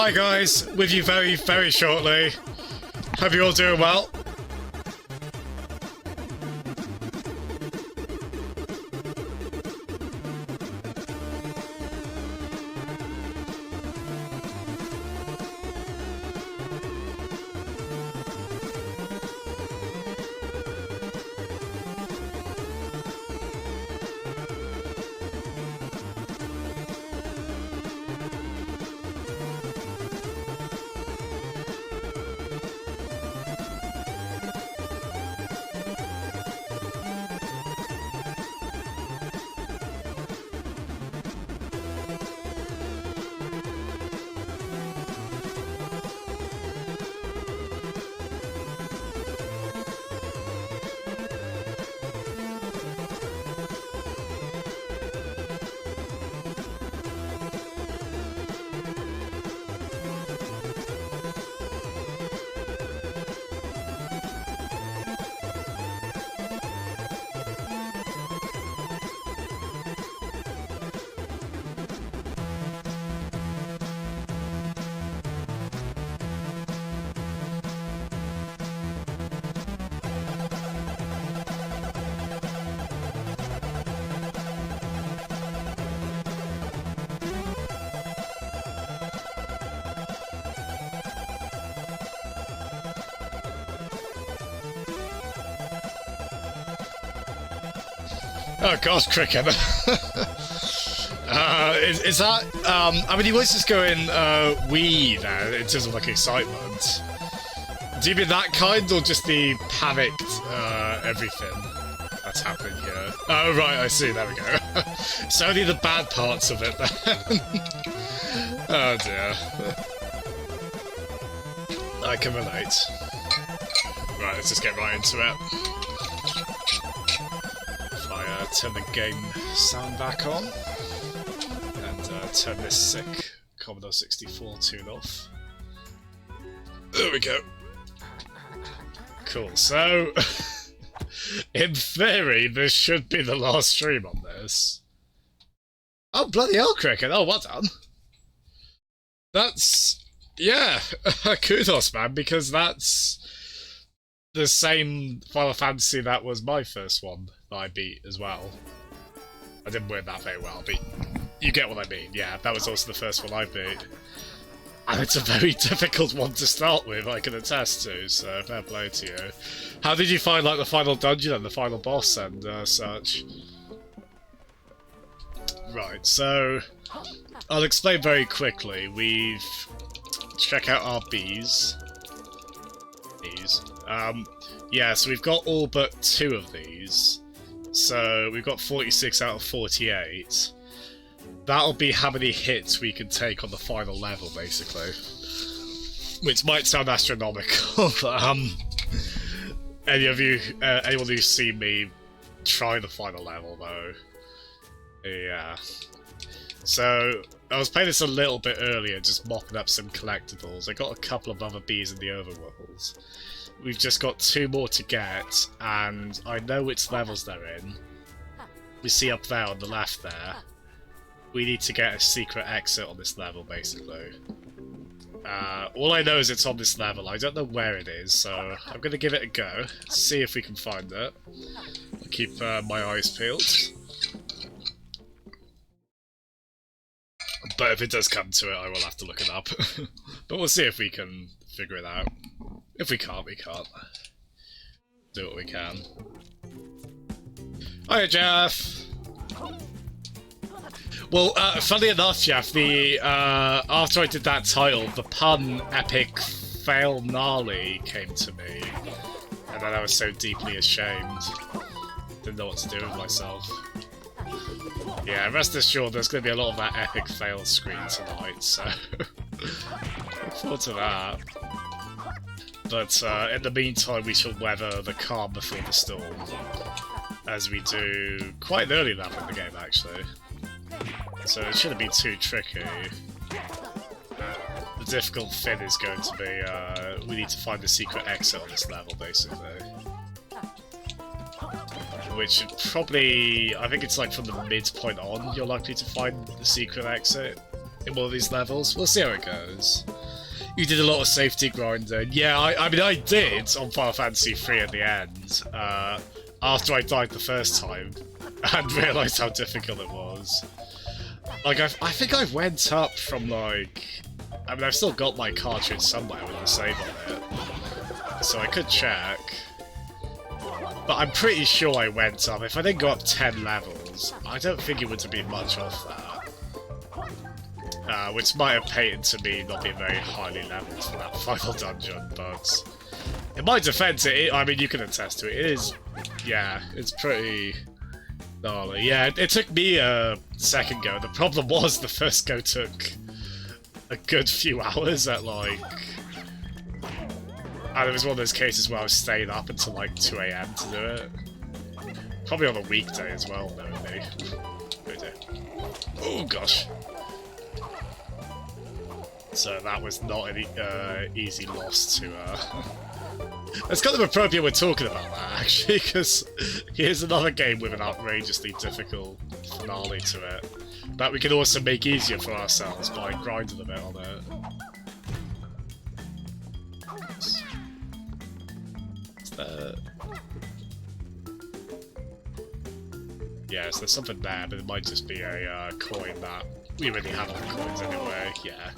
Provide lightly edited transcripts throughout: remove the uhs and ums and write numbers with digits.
Hi guys, with you very, very shortly. Hope you're all doing well. Oh gosh, Cricket. Is that, I mean, he was just going, wee there, in terms of, like, excitement. Do you mean that kind, or just the panicked, everything that's happening here? Oh, right, I see, there we go. It's only the bad parts of it, then. Oh, dear. I can relate. Right, let's just get right into it. Turn the game sound back on and turn this sick Commodore 64 tune off. There we go. Cool, so in theory this should be the last stream on this. Oh bloody hell, Cricket, oh well done. That's, yeah, kudos man, because that's the same Final Fantasy that was my first one that I beat as well. I didn't win that very well, but you get what I mean. Yeah, that was also the first one I beat. And it's a very difficult one to start with, I can attest to, so fair play to you. How did you find, like, the final dungeon and the final boss and such? Right, so I'll explain very quickly. We've... check out our bees. Yeah, so we've got all but 2 of these. So we've got 46 out of 48. That'll be how many hits we can take on the final level, basically. Which might sound astronomical, but anyone who's seen me try the final level, though, yeah. So I was playing this a little bit earlier, just mopping up some collectibles. I got a couple of other bees in the overworld. We've just got 2 more to get, and I know which levels they're in. We see up there on the left there. We need to get a secret exit on this level, basically. All I know is it's on this level. I don't know where it is, so I'm going to give it a go. See if we can find it. I'll keep my eyes peeled. But if it does come to it, I will have to look it up. But we'll see if we can figure it out. If we can't, we can't. Do what we can. Hiya, Jeff! Well, funny enough, Jeff, the after I did that title, the pun epic fail gnarly came to me. And then I was so deeply ashamed. Didn't know what to do with myself. Yeah, rest assured there's going to be a lot of that epic fail screen tonight, so look forward to that. But in the meantime, we shall weather the calm before the storm, as we do quite an early level in the game, actually. So it shouldn't be too tricky. The difficult thing is going to be, we need to find the secret exit on this level, basically. Which probably, I think it's like from the midpoint on, you're likely to find the secret exit in one of these levels. We'll see how it goes. You did a lot of safety grinding. Yeah, I mean, I did on Final Fantasy 3 at the end, after I died the first time, and realised how difficult it was. Like, I think I went up from, like... I mean, I've still got my cartridge somewhere with a save on it, so I could check. But I'm pretty sure I went up. If I didn't go up 10 levels, I don't think it would have been much off that. Which might have painted to me not being very highly leveled for that final dungeon, but... In my defense, I mean, you can attest to it. It is... Yeah, it's pretty... gnarly. Yeah, it took me a second go. The problem was the first go took a good few hours at, like... And it was one of those cases where I was staying up until, like, 2 AM to do it. Probably on a weekday as well, maybe. Oh, gosh. So that was not an easy loss to... It's kind of appropriate we're talking about that, actually, because here's another game with an outrageously difficult finale to it that we can also make easier for ourselves by grinding a bit on it. Is there... Yeah, so there's something there, but it might just be a coin that we already have all the coins anyway, yeah.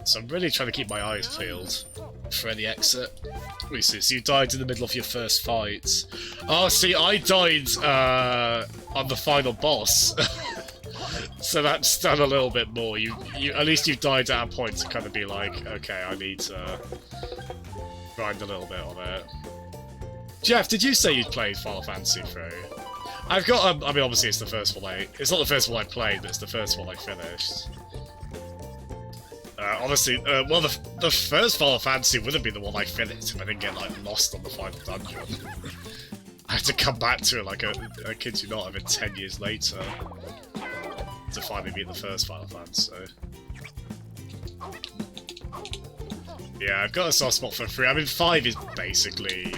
So I'm really trying to keep my eyes peeled for any exit. We see, so you died in the middle of your first fight. Oh, see, I died on the final boss. So that's done a little bit more. You at least you died at a point to kind of be like, okay, I need to grind a little bit on it. Jeff, did you say you'd played Final Fantasy 3? I've got, I mean, obviously it's the first one it's not the first one I played, but it's the first one I finished. Honestly, well, the first Final Fantasy would have been the one I finished if I didn't get, like, lost on the final dungeon. I had to come back to it, like, I kid you not, even 10 years later to finally beat the first Final Fantasy. Yeah, I've got a soft spot for 3. I mean, 5 is basically...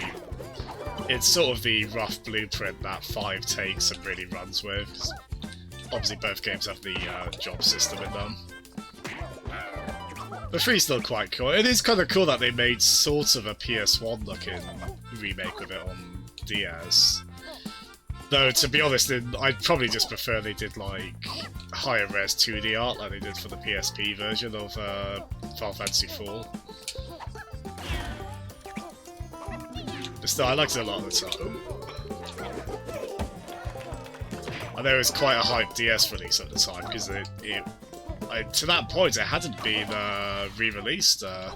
It's sort of the rough blueprint that 5 takes and really runs with. Obviously, both games have the job system in them. But 3's still quite cool. It is kind of cool that they made sort of a PS1 looking remake with it on DS. Though, to be honest, I'd probably just prefer they did, like, higher res 2D art like they did for the PSP version of Final Fantasy 4. But still, I liked it a lot of the time. I know it was quite a hype DS release at the time, because to that point, it hadn't been re-released. Or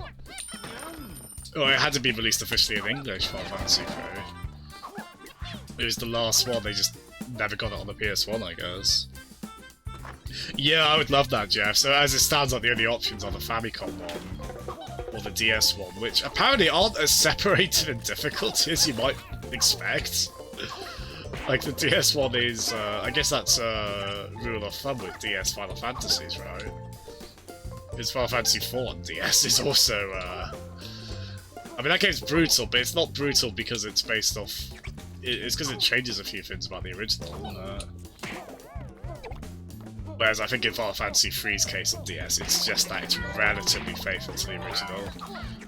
it hadn't been released officially in English, Final Fantasy 3. It was the last one, they just never got it on the PS1, I guess. Yeah, I would love that, Jeff. So as it stands, like, the only options are the Famicom one, or the DS one, which apparently aren't as separated in difficulty as you might expect. Like, the DS one is, I guess that's a rule of thumb with DS Final Fantasies, right? Because Final Fantasy 4 on DS is also, I mean, that game's brutal, but it's not brutal because it's based off... It's because it changes a few things about the original, whereas I think in Final Fantasy 3's case on DS, it's just that it's relatively faithful to the original.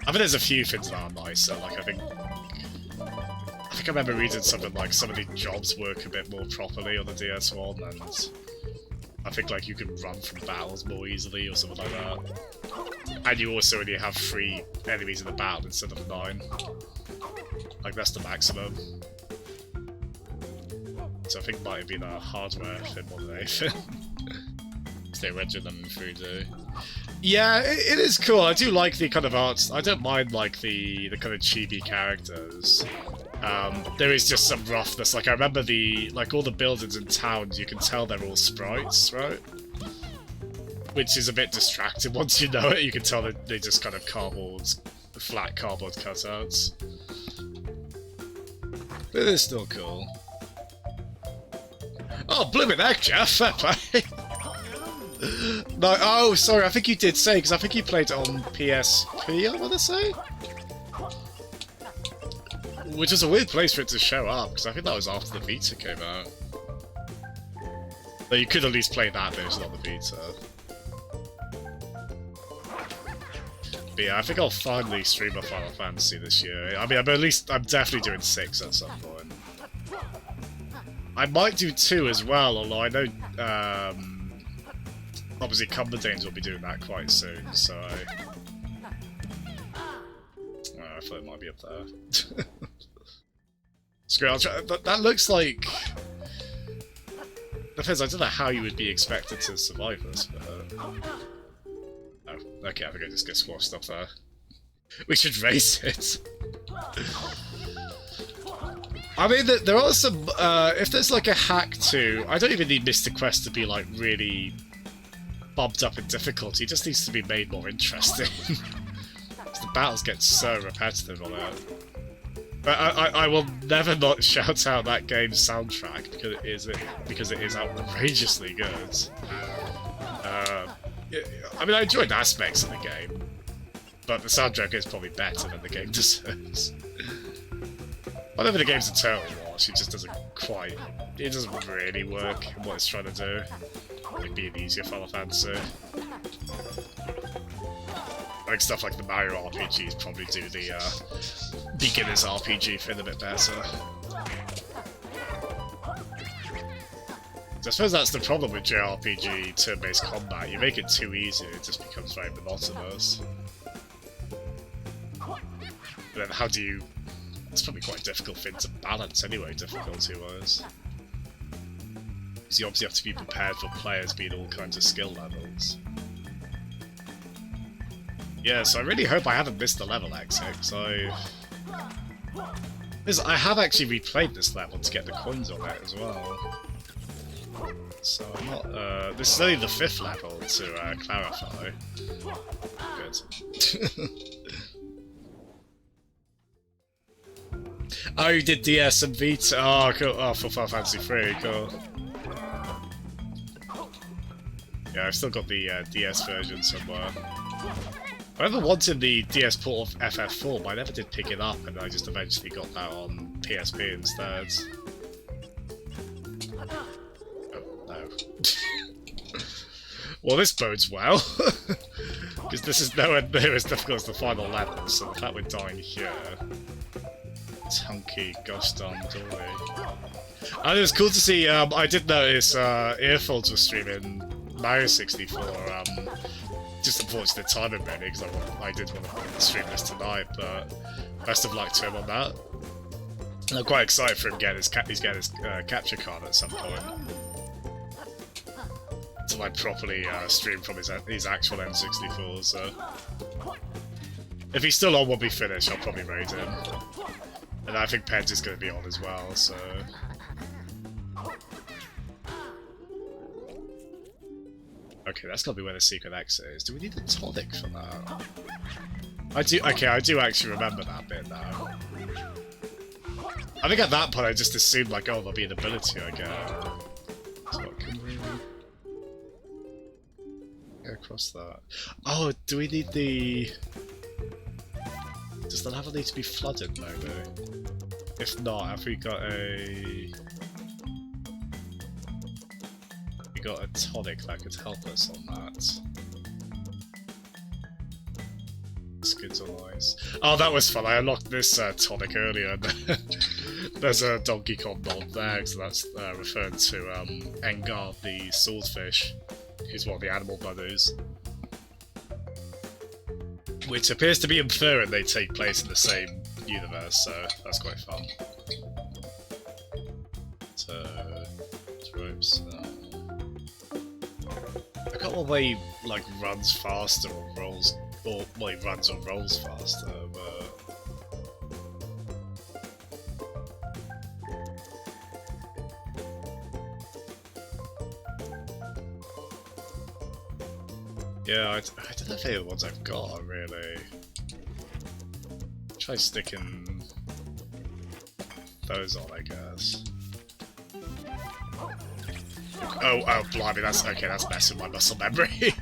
I think there's a few things that are nicer, like I think I remember reading something like some of the jobs work a bit more properly on the DS1, and I think like you can run from battles more easily or something like that. And you also only have 3 enemies in the battle instead of 9. Like that's the maximum. So I think it might have been a hardware thing more than anything. They rendered them in 3D. Yeah, it is cool. I do like the kind of arts. I don't mind like the kind of chibi characters. There is just some roughness. Like I remember all the buildings in towns. You can tell they're all sprites, right? Which is a bit distracting once you know it. You can tell that they just kind of flat cardboard cutouts. But it is still cool. Oh, blooming heck, Jeff! Fair play. No, oh, sorry, I think you did say, because I think you played it on PSP, I want to say? Which is a weird place for it to show up, because I think that was after the Vita came out. Though you could at least play that version on the Vita. But yeah, I think I'll finally stream a Final Fantasy this year. I mean, I'm definitely doing 6 at some point. I might do 2 as well, although I know, obviously Cumberdanes will be doing that quite soon, so I thought it might be up there. Screw it, I'll try, that looks like... Depends, I don't know how you would be expected to survive this, but... Oh, okay, I think I just get squashed up there. We should race it. I mean, there are some... if there's like a hack to... I don't even need Mr. Quest to be like really bumped up in difficulty, it just needs to be made more interesting. The battles get so repetitive on it. But I will never not shout out that game's soundtrack because it is outrageously good. I mean, I enjoyed aspects of the game, but the soundtrack is probably better than the game deserves. I don't think the game's a total wash, it just doesn't quite... It doesn't really work in what it's trying to do. Like, be an easier Final Fantasy. Like, stuff like the Mario RPGs probably do the beginner's RPG thing a bit better. So I suppose that's the problem with JRPG turn-based combat. You make it too easy, it just becomes very monotonous. But then how do you... It's probably quite a difficult thing to balance anyway, difficulty-wise. Because you obviously have to be prepared for players being all kinds of skill levels. Yeah, so I really hope I haven't missed the level XX. I have actually replayed this level to get the coins on it as well. So I'm not... this is only the 5th level, to clarify. Good. Oh, you did DS and Vita. Oh, cool. Oh, for Final Fantasy 3, cool. Yeah, I've still got the DS version somewhere. I ever wanted the DS port of FF4, but I never did pick it up, and I just eventually got that on PSP instead. Oh, no. Well, this bodes well. Because this is nowhere near as difficult as the final level, so the fact we're dying here... Hunky, gosh darn Dory. And it was cool to see, I did notice Earfolds was streaming Mario 64, just unfortunate timing really, because I did want to stream this tonight, but best of luck to him on that. And I'm quite excited for him getting his capture card at some point. To like properly stream from his actual N64, so... If he's still on when we finish, I'll probably raid him. And I think Pens is going to be on as well, so... Okay, that's got to be where the secret exit is. Do we need a tonic for that? I do actually remember that bit now. I think at that point I just assumed, like, oh, there'll be an ability I get. So can we... Go across that. Oh, do we need the... Does the level need to be flooded, maybe? If not, have we got a... We got a tonic that could help us on that. Skids or nice. Oh, that was fun. I unlocked this tonic earlier. There's a Donkey Kong mod there, so that's referring to Engard the swordfish, who's one of the animal brothers. Which appears to be inferring they take place in the same universe, so that's quite fun. So, ropes. I got one way he like runs faster or rolls, or well, he runs or rolls faster, but yeah, I don't know if any of the ones I've got are really... Try sticking those on, I guess. Oh, blimey, that's... Okay, that's messing my muscle memory.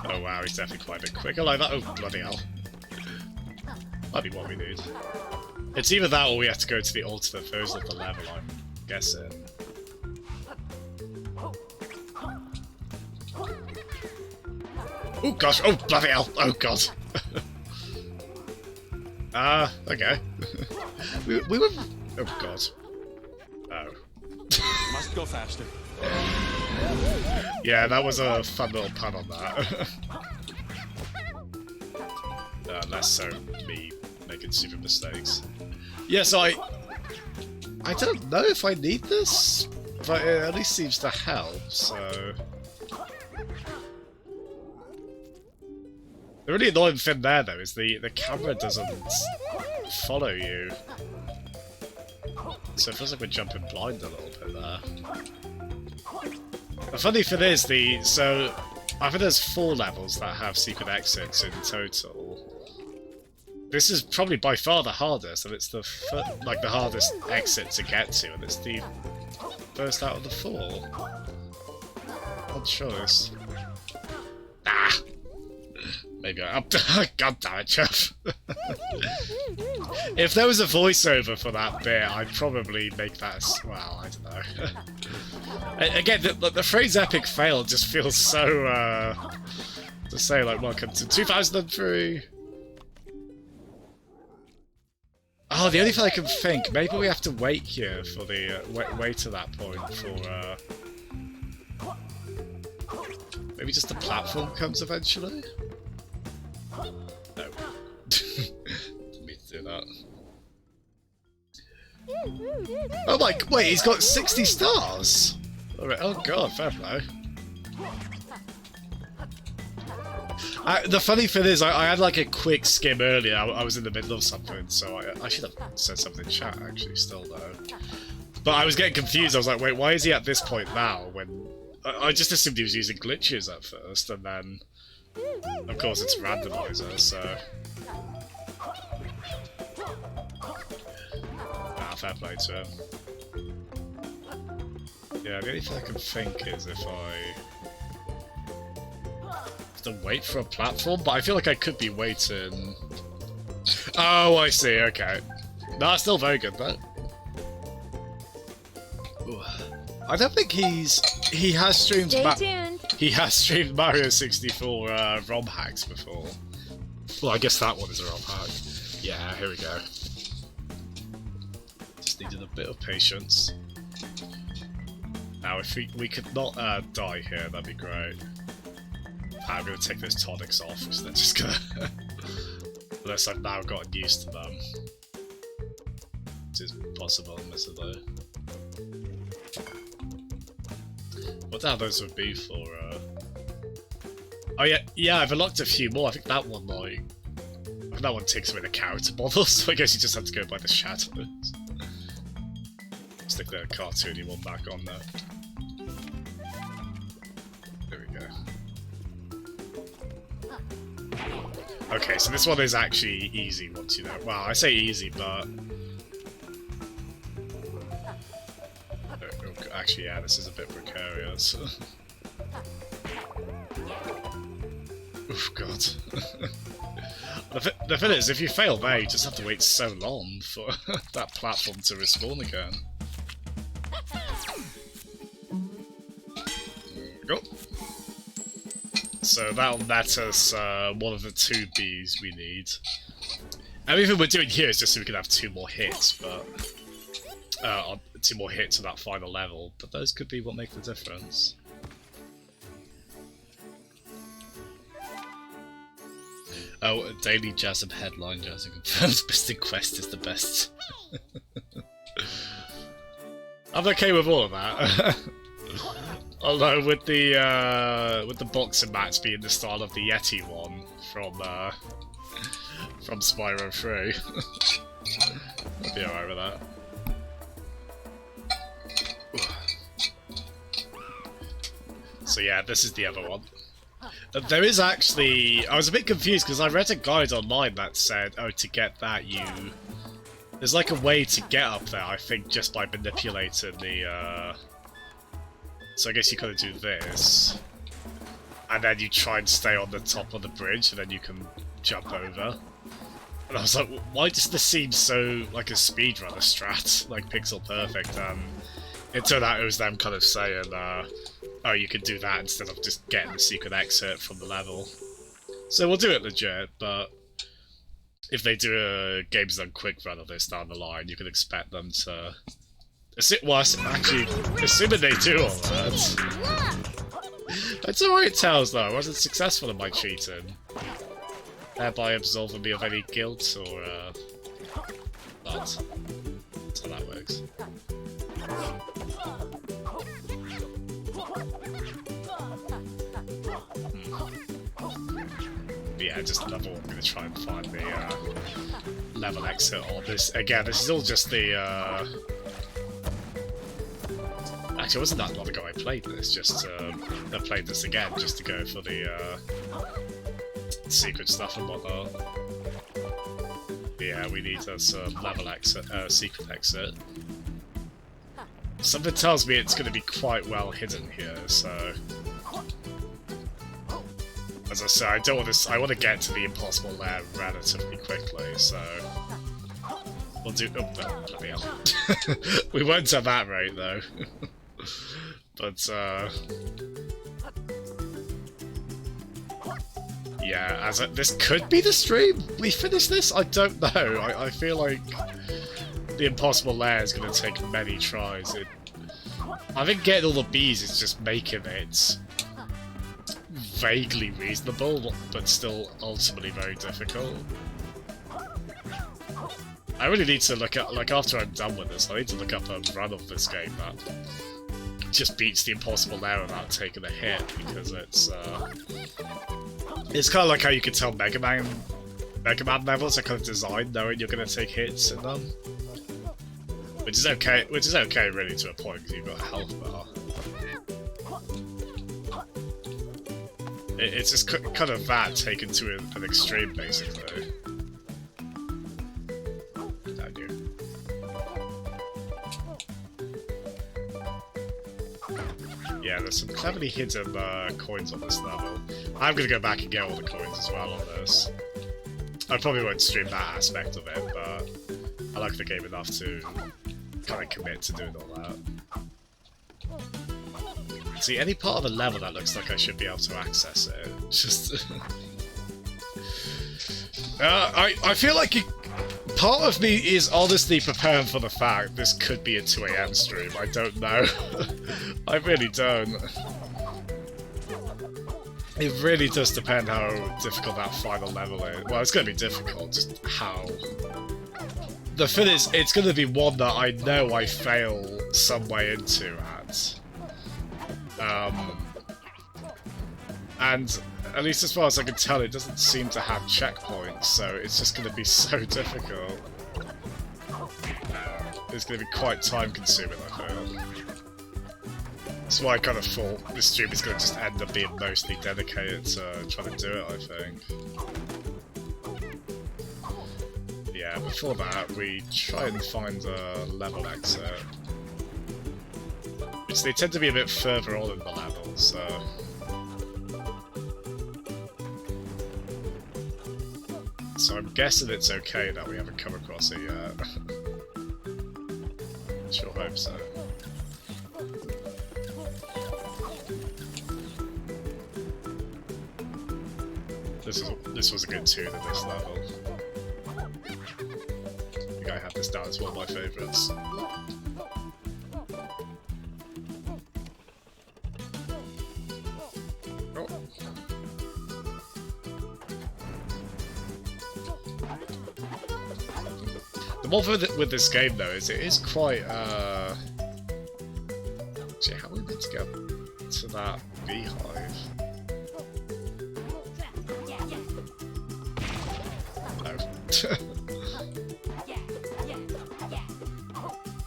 Oh wow, he's definitely quite a bit quick. I like that. Oh, bloody hell. Might be what we need. It's either that or we have to go to the alternate version of the level, I'm guessing. Oh gosh, oh bloody hell, oh god. Okay. we were... Oh, God. Oh. Must go faster. Yeah, that was a fun little pun on that. Less so me making stupid mistakes. Yeah, so I don't know if I need this, but it at least seems to help, so... The really annoying thing there, though, is the camera doesn't follow you. So it feels like we're jumping blind a little bit there. The funny thing is, so I think there's 4 levels that have secret exits in total. This is probably by far the hardest, and it's the hardest exit to get to, and it's the first out of the 4. Odd choice. Ah! Maybe God damn it, Jeff. If there was a voiceover for that bit, I'd probably make that well, I don't know. Again, the phrase epic fail just feels so, to say, like, welcome to 2003. Oh, the only thing I can think, maybe we have to wait here for the, wait to that point for, maybe just the platform comes eventually? No. Didn't mean to do that. Oh my, wait, he's got 60 stars! Alright, oh god, fair play. The funny thing is, I had like a quick skim earlier, I was in the middle of something, so I should have said something in chat actually, still though. But I was getting confused, I was like, wait, why is he at this point now, when... I just assumed he was using glitches at first, and then... Of course it's randomizer, so... Ah, fair play to him. Yeah, the only thing I can think is if I... have to wait for a platform, but I feel like I could be waiting... Oh, I see, okay. No, it's still very good, though. Ooh. I don't think he has streamed... He has streamed Mario 64 ROM hacks before. Well, I guess that one is a ROM hack. Yeah, here we go. Just needed a bit of patience. Now, if we could not die here, that'd be great. I'm going to take those tonics off, because they're just going to... Unless I've now gotten used to them. Which is possible, admittedly. What the hell those would be for, Oh yeah, I've unlocked a few more. I think that one, like... I think that one takes away the character model, so I guess you just have to go by the shadows. Stick the cartoony one back on there. There we go. Okay, so this one is actually easy once you know. Well, I say easy, but... Actually, yeah, this is a bit precarious. Oof, God. The thing is, if you fail there, you just have to wait so long for that platform to respawn again. There we go. So that'll net us one of the 2 Bs we need. Everything we're doing here is just so we can have 2 more hits, but... 2 more hits to that final level, but those could be what make the difference. Oh, Daily Jasm headline Jasm confirms Mystic Quest is the best. I'm okay with all of that. Although with the boxing match being the style of the Yeti one from Spyro 3. I'll be alright with that. So yeah, this is the other one. There is actually... I was a bit confused because I read a guide online that said, oh, to get that there's like a way to get up there, I think, just by manipulating the... So I guess you gotta do this. And then you try and stay on the top of the bridge, and then you can jump over. And I was like, why does this seem so like a speedrunner strat? Like pixel perfect. It turned out it was them kind of saying, oh, you could do that instead of just getting the secret exit from the level. So we'll do it legit, but if they do a Games Done quick run of this down the line, you can expect them to... Well, actually, assuming they do all that... That's alright, Tails, though. I wasn't successful in my cheating. Thereby absolving me of any guilt or, that. That's how that works. Yeah, just another one. I'm gonna try and find the level exit on this. Again, this is all just the. Actually, it wasn't that long ago I played this. Just I played this again just to go for the secret stuff and whatnot. Yeah, we need a level exit, secret exit. Something tells me it's going to be quite well hidden here, so. As I say, I don't want to. I want to get to the impossible lair relatively quickly, so we'll do. Oh, bloody hell! We won't at that rate though. But yeah, this could be the stream. We finish this. I don't know. I feel like the impossible lair is going to take many tries. I think getting all the bees is just making it vaguely reasonable, but still ultimately very difficult. I really need to look at, like, after I'm done with this, I need to look up a run of this game that just beats the impossible lair without taking a hit, because it's kind of like how you can tell Mega Man levels are kind of designed knowing you're going to take hits in them. Which is okay really to a point, because you've got a health bar. It's just kind of that taken to an extreme, basically. Down here. Yeah, there's some cleverly hidden coins on this level. I'm gonna go back and get all the coins as well on this. I probably won't stream that aspect of it, but I like the game enough to kind of commit to doing all that. See, any part of a level that looks like I should be able to access it, just... I feel like part of me is honestly preparing for the fact this could be a 2 AM stream. I don't know. I really don't. It really does depend how difficult that final level is. Well, it's going to be difficult, just how... The thing is, it's going to be one that I know I fail some way into at. And at least as far as I can tell, it doesn't seem to have checkpoints, so it's just going to be so difficult. It's going to be quite time-consuming, I feel. That's why I kind of thought this stream is going to just end up being mostly dedicated to trying to do it, I think. Yeah, before that, we try and find a level exit. Which they tend to be a bit further on in the level, so... So I'm guessing it's okay that we haven't come across it yet. Sure hope so. This was a good tune at this level. I think I have this down as one of my favourites. Oh. The one with this game though is it is quite actually, how are we meant to get to that beehive?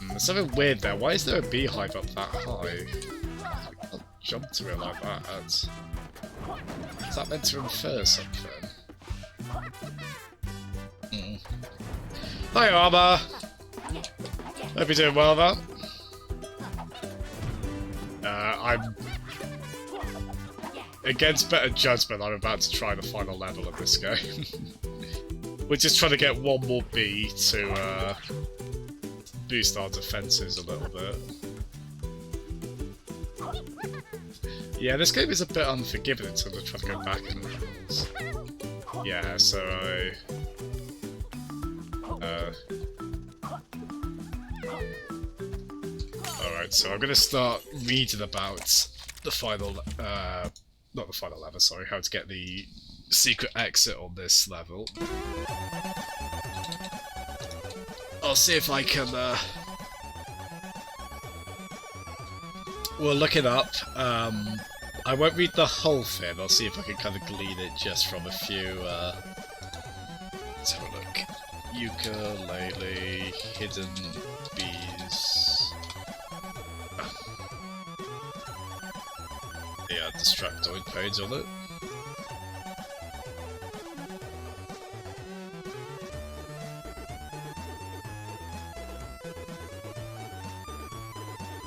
There's something weird there. Why is there a beehive up that high? We can't jump to it like that. Is that meant to infer something? Hi, Armor! Hope you're doing well, man. I'm... Against better judgment, I'm about to try the final level of this game. We're just trying to get one more bee to boost our defences a little bit. Yeah, this game is a bit unforgiving in terms of trying to go back in levels. Yeah, so Alright, so I'm gonna start reading about the final, not the final level, sorry, how to get the secret exit on this level. I'll see if I can, we'll look it up. I won't read the whole thing, I'll see if I can kind of glean it just from a few, let's have a look. Yooka, Laylee, hidden bees. Yeah, distractoid page on it.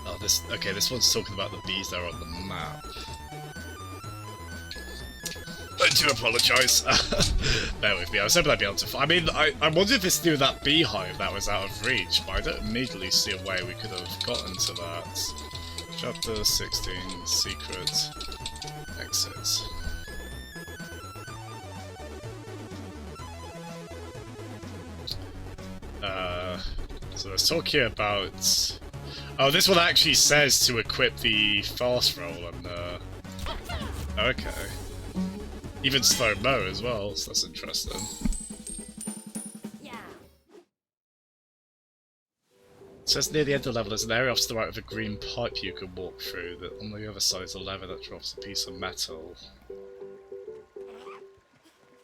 Oh, this one's talking about the bees that are on the map. I do apologise. Bear with me, I was hoping I'd be able to I mean, I wonder if it's through that beehive that was out of reach, but I don't immediately see a way we could have gotten to that. Chapter 16, Secret Exits. So let's talk here about... Oh, this one actually says to equip the fast roll and, okay. Even slow-mo as well, so that's interesting. It says near the end of the level there's an area off to the right with a green pipe you can walk through, that on the other side is a lever that drops a piece of metal.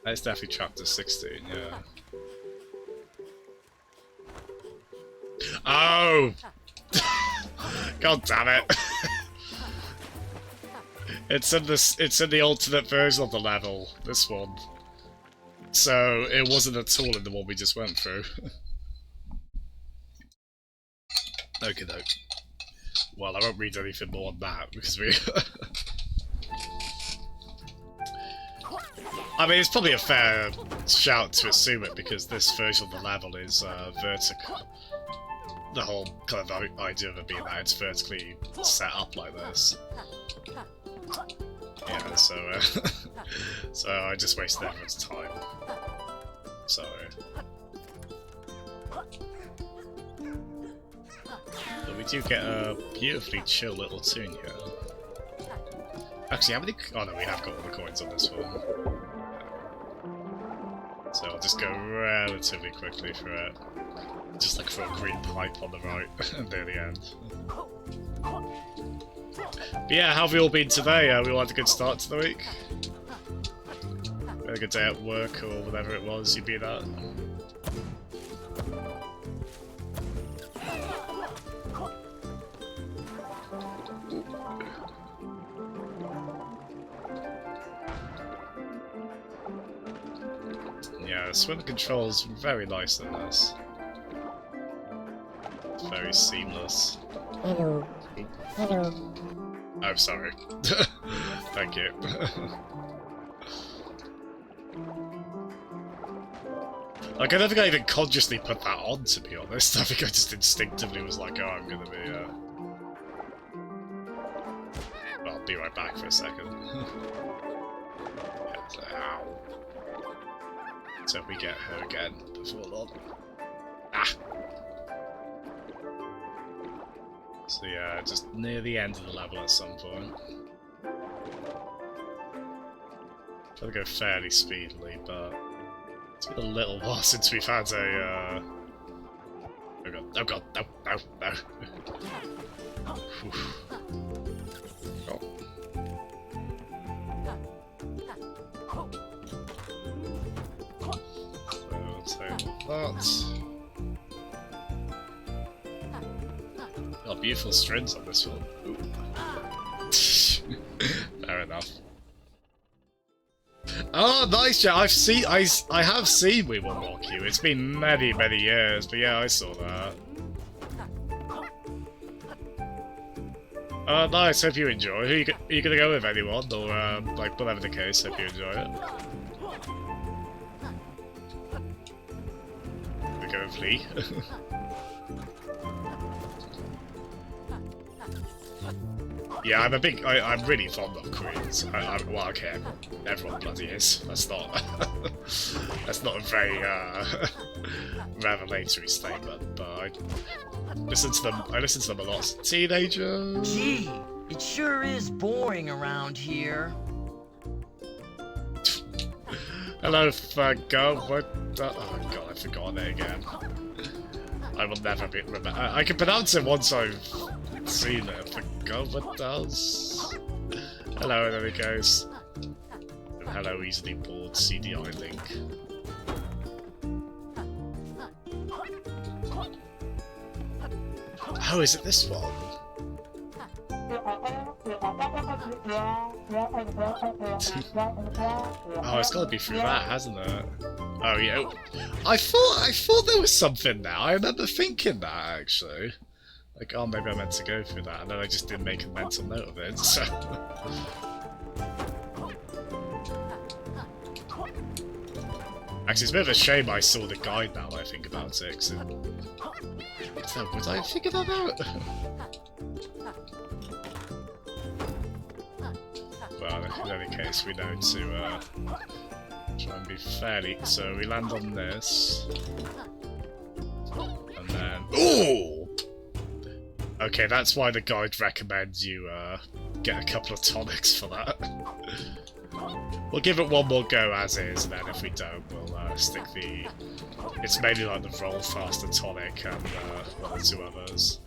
That's definitely chapter 16, yeah. Oh! God damn it! It's in the alternate version of the level, this one. So it wasn't at all in the one we just went through. Okay, though. Well, I won't read anything more on that because we. I mean, it's probably a fair shout to assume it because this version of the level is vertical. The whole kind of idea of it being that it's vertically set up like this. Yeah, so so I just wasted everyone's time. Sorry. But we do get a beautifully chill little tune here. Actually, how many... Oh no, we have got all the coins on this one. So I'll just go relatively quickly through it. Just look for a green pipe on the right near the end. But yeah, how have we all been today? We all had a good start to the week. We had a good day at work or whatever it was you'd been at. Yeah, swim controls very nice in this. It's very seamless. Hello. Hello. I'm sorry. Thank you. Like, I don't think I even consciously put that on, to be honest. I think I just instinctively was like, oh, I'm gonna be, Well, I'll be right back for a second. Yeah, so, ow. So we get her again before long. Ah! So yeah, just near the end of the level at some point. Try to go fairly speedily, but it's been a little while since we've had a, Oh god, oh god, no, no, no. Oh. So we'll take that. Oh, beautiful strings on this one. Fair enough. Oh, nice, Jack. I have seen We Will Rock You. It's been many, many years, but yeah, I saw that. Nice. Hope you enjoy. Are you gonna go with anyone, or like whatever the case? Hope you enjoy it. We go with Lee. Yeah, I'm really fond of Koreans. Well, okay, everyone bloody is. That's not a very, revelatory statement, but I listen to them a lot as a teenager. Gee, it sure is boring around here. Hello, Fuggo. What? Oh god, I've forgotten it again. I will never be remember. I can pronounce it once I've seen it. Fuggo, what does? Hello, and there he goes. And hello, easily bored CDI Link. Oh, is it this one? Oh, it's got to be through that, hasn't it? Oh yeah. I thought there was something there. I remember thinking that actually. Like, oh, maybe I meant to go through that, and then I just didn't make a mental note of it. So. Actually, it's a bit of a shame I saw the guide now when I think about it. So, would I figure that out? Well, in any case, we know to try and be fairly. So we land on this, and then ooh. Okay, that's why the guide recommends you get a couple of tonics for that. We'll give it one more go as is, and then if we don't, we'll stick the... It's mainly like the roll faster tonic and one or two others.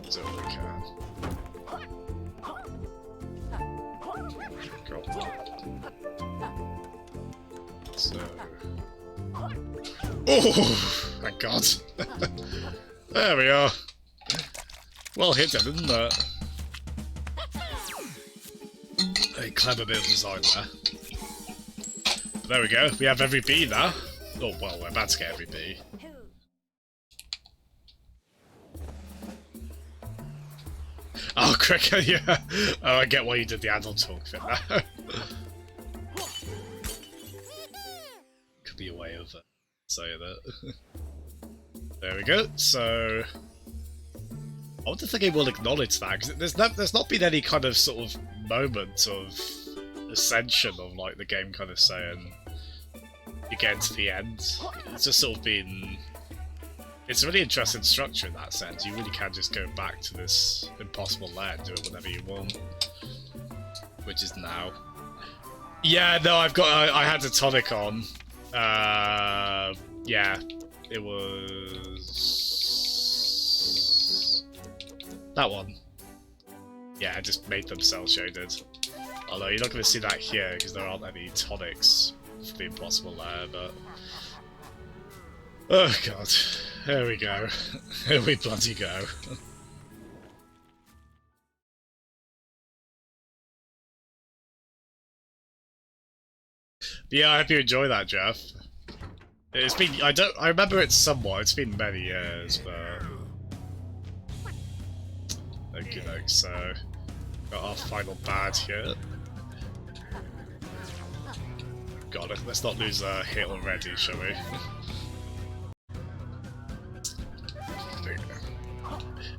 So we can. Cool. So... Oh! Thank God! There we are! Well hidden, isn't it? A clever bit of design there. But there we go, we have every bee now. Oh, well, we're about to get every bee. Oh, cricket, yeah! Oh, I get why you did the adult talk bit now. Could be a way of saying it. There we go, so... I wonder if the game will acknowledge that, because there's not been any kind of sort of moment of ascension of like the game kind of saying you get to the end. It's just sort of been... It's a really interesting structure in that sense. You really can just go back to this impossible lair and do it whenever you want. Which is now. Yeah, no, I had a tonic on. Yeah, it was... that one. Yeah, I just made them cell shaded. Although you're not going to see that here because there aren't any tonics for the impossible lair, but... Oh god, here we go. Here we bloody go. Yeah, I hope you enjoy that, Jeff. It's been... I remember it somewhat, it's been many years, but... Okay, so... Got our final bad here. God, let's not lose a hit already, shall we?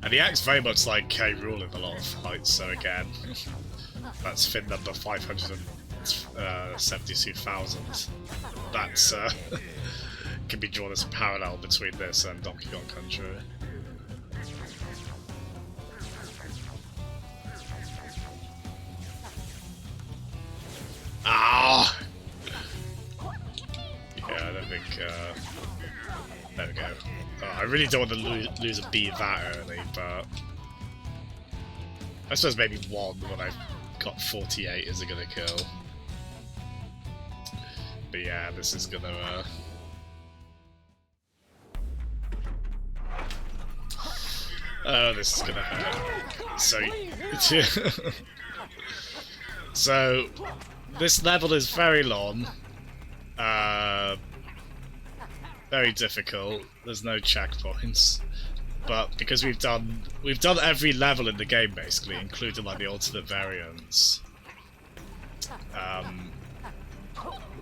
And he acts very much like K. Rool in a lot of fights, so again... That's fin number 572,000. That's can be drawn as a parallel between this and Donkey Kong Country. Ah! Yeah, I don't think. There we go. I really don't want to lose a beat that early, but I suppose maybe one when I've got 48 isn't gonna kill. But yeah, this is gonna oh, this is gonna hurt. So so this level is very long, very difficult. There's no checkpoints, but because we've done every level in the game basically, including like the alternate variants.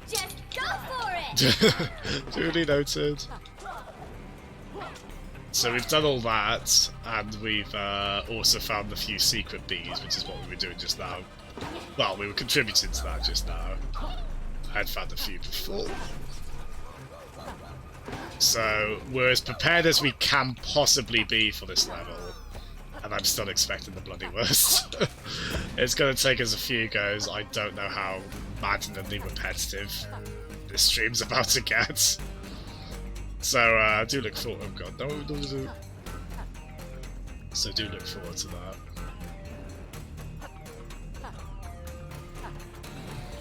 Just go for it! Duly noted. So we've done all that, and we've also found a few secret bees, which is what we were doing just now. Well, we were contributing to that just now. I had found a few before. So we're as prepared as we can possibly be for this level. And I'm still expecting the bloody worst. It's going to take us a few goes. I don't know how maddeningly repetitive this stream's about to get. So do look forward. Oh god, no. So do look forward to that.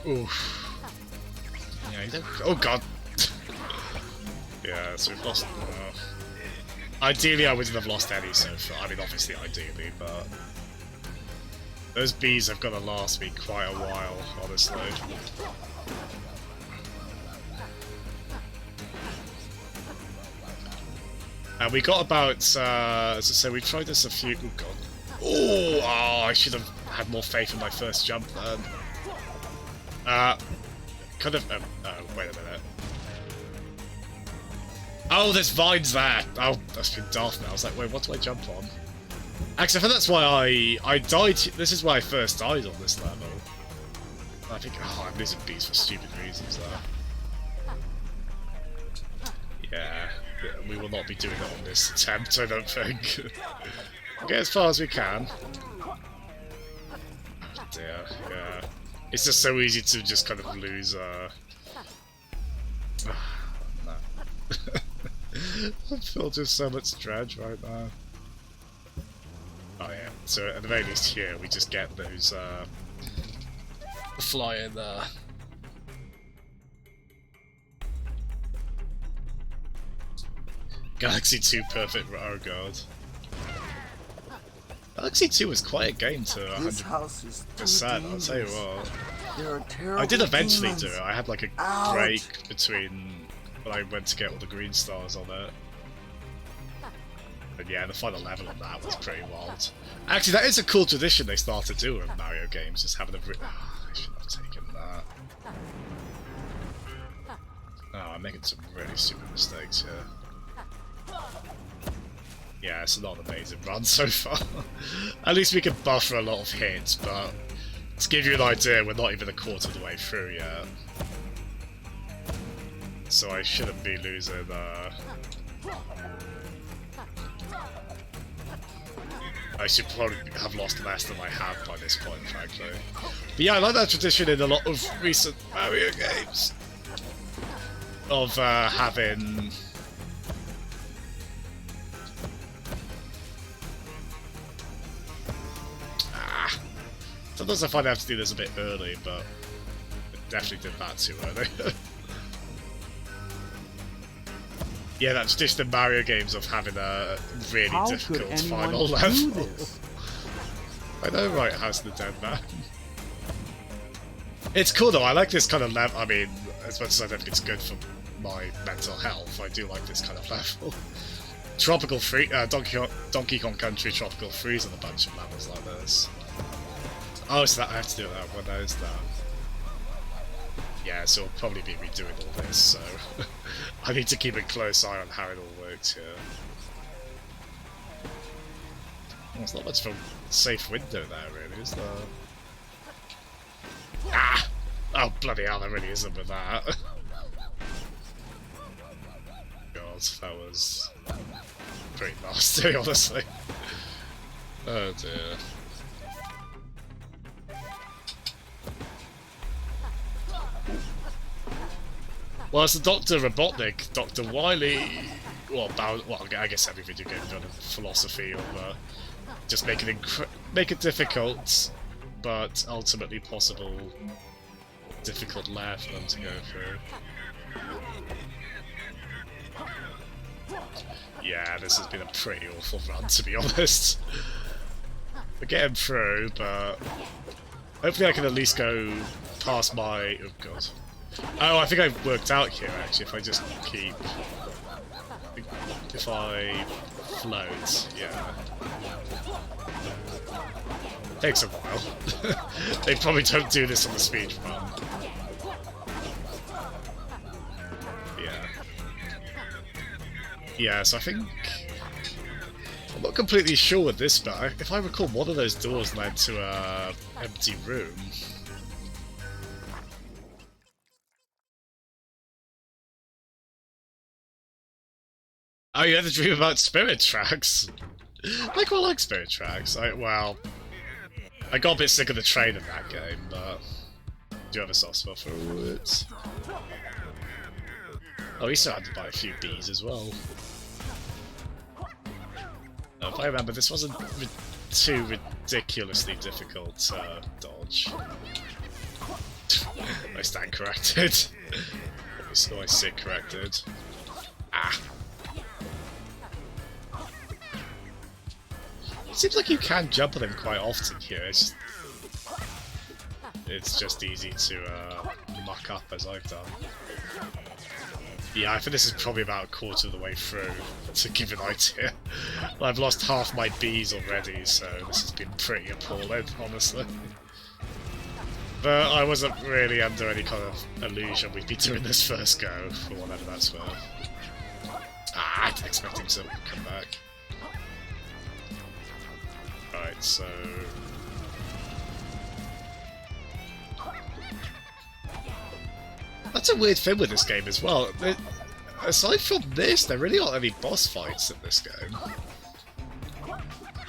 Oof. Yeah, you don't. Oh god. Yeah, so we've lost. Ideally, I wouldn't have lost any so far. I mean, obviously, ideally, but those bees have got to last me quite a while, honestly. And we got about, as I say, we tried this a few. Oh god! Oh, I should have had more faith in my first jump then. Kind of. Oh, wait a minute. Oh, there's vines there! Oh, that's been daft now. I was like, wait, what do I jump on? Actually, I think that's why I died. This is why I first died on this level. I think, oh, I'm losing bees for stupid reasons there. Yeah, we will not be doing it on this attempt, I don't think. We'll get as far as we can. Oh dear, yeah. It's just so easy to just kind of lose, I feel just so much dread right now. Oh yeah, so at the very least here we just get those flying Galaxy 2 perfect, oh god. Galaxy 2 was quite a game to 100%, I'll tell you what. I did eventually do it, I had like a break between when I went to get all the green stars on it. But yeah, the final level on that was pretty wild. Actually, that is a cool tradition they started doing in Mario games, just having a I should have taken that. Oh, I'm making some really stupid mistakes here. Yeah, it's not an amazing run so far. At least we can buffer a lot of hits, but to give you an idea, we're not even a quarter of the way through yet. So I shouldn't be losing, I should probably have lost less than I have by this point, frankly. But yeah, I like that tradition in a lot of recent Mario games. Of, having... Sometimes I find I have to do this a bit early, but I definitely did that too early. Yeah, that's just the Mario games of having a really difficult final level. I know, right, House of the Dead Man. It's cool though, I like this kind of level. I mean, as much as I don't think it's good for my mental health, I do like this kind of level. Tropical Freeze, Donkey Kong Country Tropical Freeze and a bunch of levels like this. Oh, so that I have to do that when there's that. Yeah, so I'll probably be redoing all this, so I need to keep a close eye on how it all works here. Well, it's not much of a safe window there, really, is there? Ah! Oh, bloody hell, there really isn't with that. God, that was pretty nasty, honestly. Oh dear. Well, it's the Dr. Robotnik, Dr. Wily, well, I guess every video game got a philosophy of just make it difficult, but ultimately possible, difficult lair for them to go through. Yeah, this has been a pretty awful run, to be honest. We're getting through, but hopefully I can at least go past my... oh god. Oh, I think I've worked out here, actually, if I just keep... if I float, yeah. Takes a while. They probably don't do this on the speed run. Yeah. Yeah, so I think... I'm not completely sure with this, but if I recall, one of those doors led to a empty room. Oh, you had a dream about Spirit Tracks? I quite like Spirit Tracks. Well, I got a bit sick of the train in that game, but I do have a soft spot for it. Oh, we still had to buy a few bees as well. If I remember, this wasn't too ridiculously difficult to dodge. I stand corrected. So I sit corrected. Ah. It seems like you can jump on him quite often here. It's just easy to muck up as I've done. Yeah, I think this is probably about a quarter of the way through, to give an idea. I've lost half my bees already, so this has been pretty appalling, honestly. But I wasn't really under any kind of illusion we'd be doing this first go, for whatever that's worth. Ah, I didn't expect him to come back. Right, so... That's a weird thing with this game as well. Aside from this, there really aren't any boss fights in this game.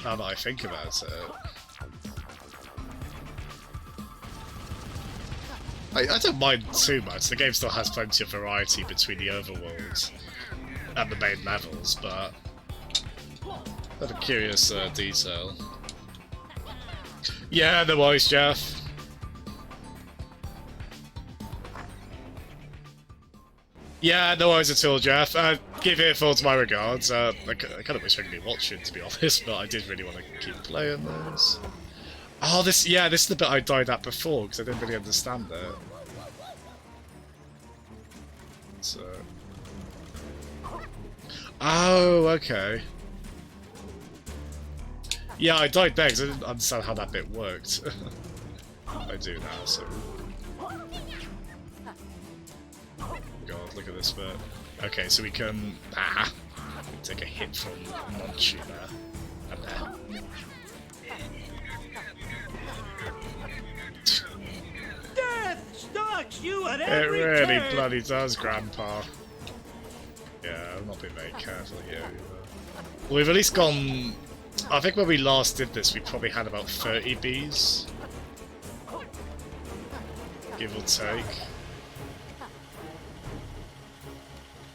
Now that I think about it. I don't mind too much. The game still has plenty of variety between the overworlds and the main levels, but... That's a curious detail. Yeah, no worries, Jeff. Yeah, no worries at all, Jeff. Give earphones my regards. I kind of wish I could be watching, to be honest, but I did really want to keep playing those. Oh, this is the bit I died at before, because I didn't really understand it. So... Oh, okay. Yeah, I died there because I didn't understand how that bit worked. I do now, so... God, look at this bit. Okay, so we can... Ah! Take a hit from Monchu there. And there. Death stalks you at It every really turn. bloody does, Grandpa. Yeah, I've not been very careful here either. Well, we've at least gone... I think when we last did this, we probably had about 30 bees. Give or take.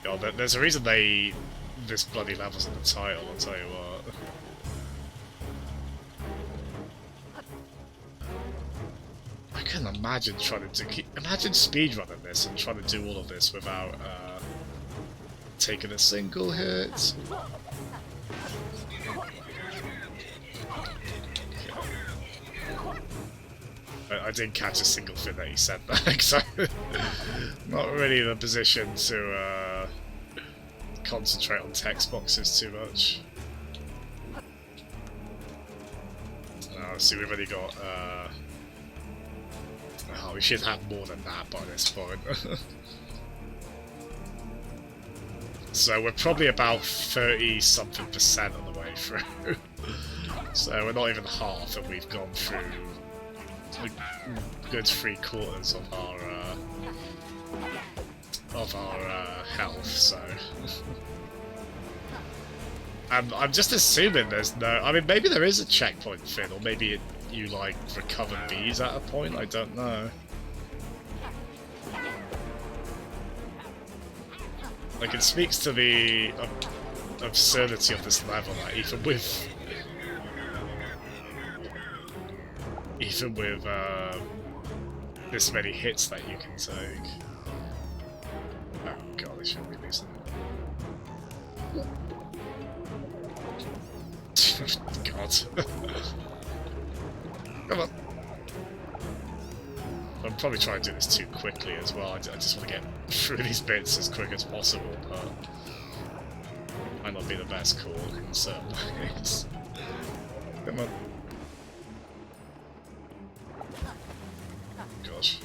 God, there's a reason this bloody level's in the title, I'll tell you what. I couldn't imagine trying to imagine speedrunning this and trying to do all of this without taking a single hit. I didn't catch a single thing that he said there, so not really in a position to concentrate on text boxes too much. See, we've already got... oh, we should have more than that by this point. So we're probably about 30-something% on the way through. So we're not even half, and we've gone through a good 3/4 of our health, so... I'm just assuming there's no... I mean, maybe there is a checkpoint thing, or maybe you, like, recover bees at a point, I don't know. Like, it speaks to the absurdity of this level, that even with this many hits that you can take. Oh god, I shouldn't be losing. God. Come on. I'm probably trying to do this too quickly as well. I just want to get through these bits as quick as possible, but might not be the best call in certain ways. Come on. Gosh.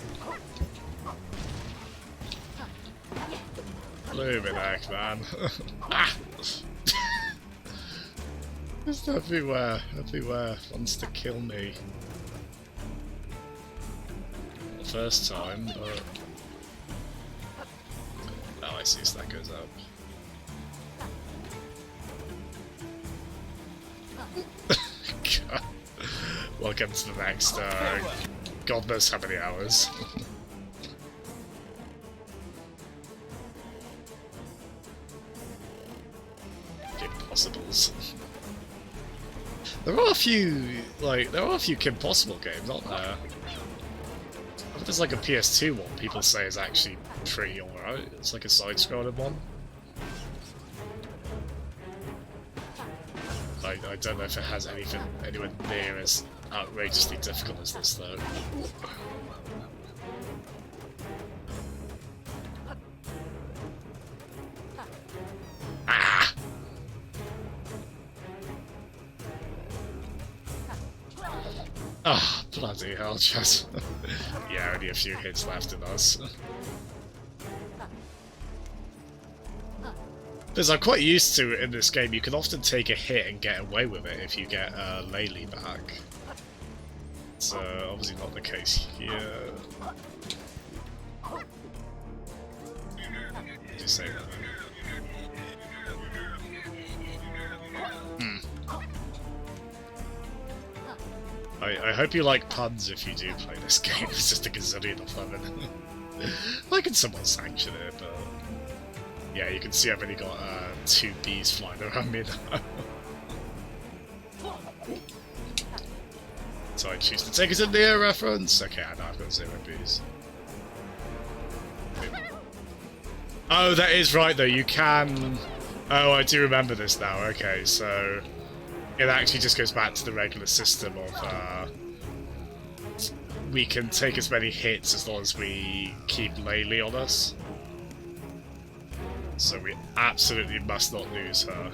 Blooming heck, man. Ah! Just everywhere wants to kill me. Not the first time, but... Oh, I see, so that goes up. Welcome to the next, God knows how many hours. Impossibles. There are a few Kim Possible games, aren't there? I think there's like a PS2 one people say is actually pretty alright. It's like a side-scrolling one. I don't know if it has anything anywhere near as outrageously difficult as this though. Ah! Oh, bloody hell, Chaz. Yeah, only a few hits left in us. Because I'm quite used to it in this game, you can often take a hit and get away with it if you get Laylee back. It's obviously not the case here. Just say that. I hope you like puns if you do play this game. It's just a gazillion of them. Why can someone sanction it? But yeah, you can see I've only got 2 bees flying around me now. So I choose to take it in the air reference. Okay, I know I've got 0 bees. Oh, that is right though. You can. Oh, I do remember this now. Okay, so it actually just goes back to the regular system of we can take as many hits as long as we keep Laylee on us. So we absolutely must not lose her.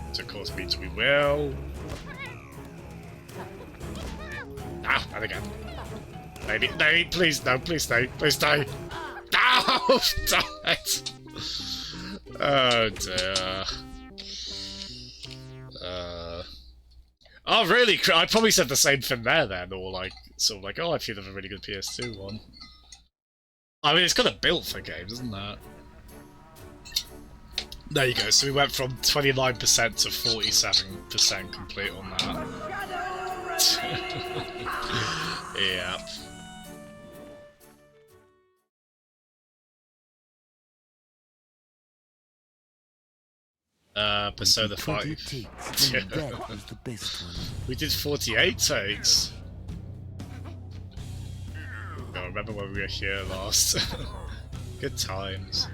Which of course means we will. Ah, and again. Maybe, please, no, please stay, please stay. No, damn it. Oh dear. Oh really? I probably said the same thing there then, or like, sort of like, oh, I feel of a really good PS2 one. I mean, it's kind of built for games, isn't that? There you go, so we went from 29% to 47% complete on that. Yeah. Persona 5. We did 48 takes. I remember when we were here last. Good times.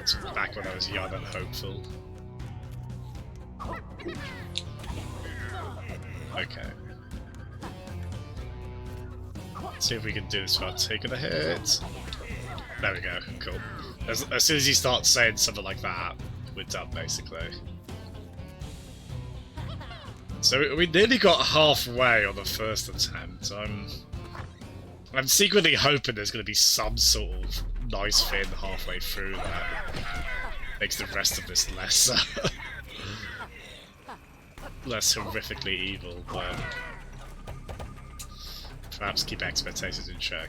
It's back when I was young and hopeful. Okay. Let's see if we can do this without taking a hit. There we go, cool. As soon as you start saying something like that, we're done basically. So we nearly got halfway on the first attempt. I'm secretly hoping there's going to be some sort of nice thing halfway through that makes the rest of this less less horrifically evil, but perhaps keep expectations in check.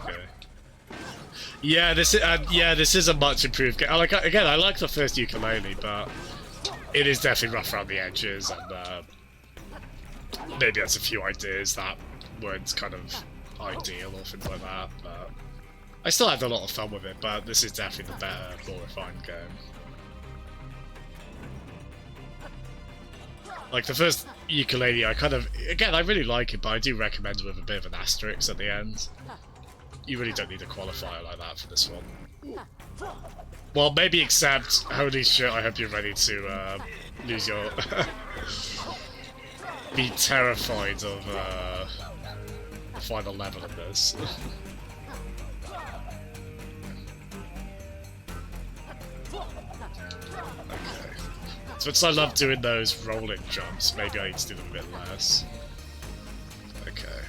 Yeah, this is a much improved game. I like the first Yooka-Laylee, but it is definitely rough around the edges, and maybe that's a few ideas that weren't kind of ideal or things like that, but I still had a lot of fun with it, but this is definitely the better, more refined game. Like the first Yooka-Laylee, I really like it, but I do recommend it with a bit of an asterisk at the end. You really don't need a qualifier like that for this one. Well, maybe except, holy shit, I hope you're ready to lose your... be terrified of the final level of this. Okay. So since I love doing those rolling jumps, maybe I need to do them a bit less. Okay.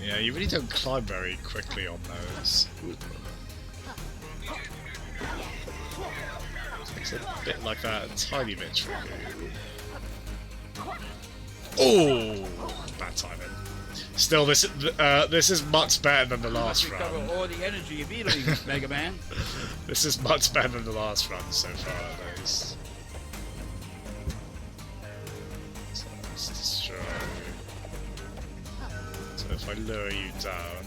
Yeah, you really don't climb very quickly on those. It's a bit like that, a tiny bit tricky. Oh, bad timing. Still, this is much better than the last Must recover run. all the energy immediately, Mega Man. This is much better than the last run so far, at least. So let's destroy. So if I lower you down.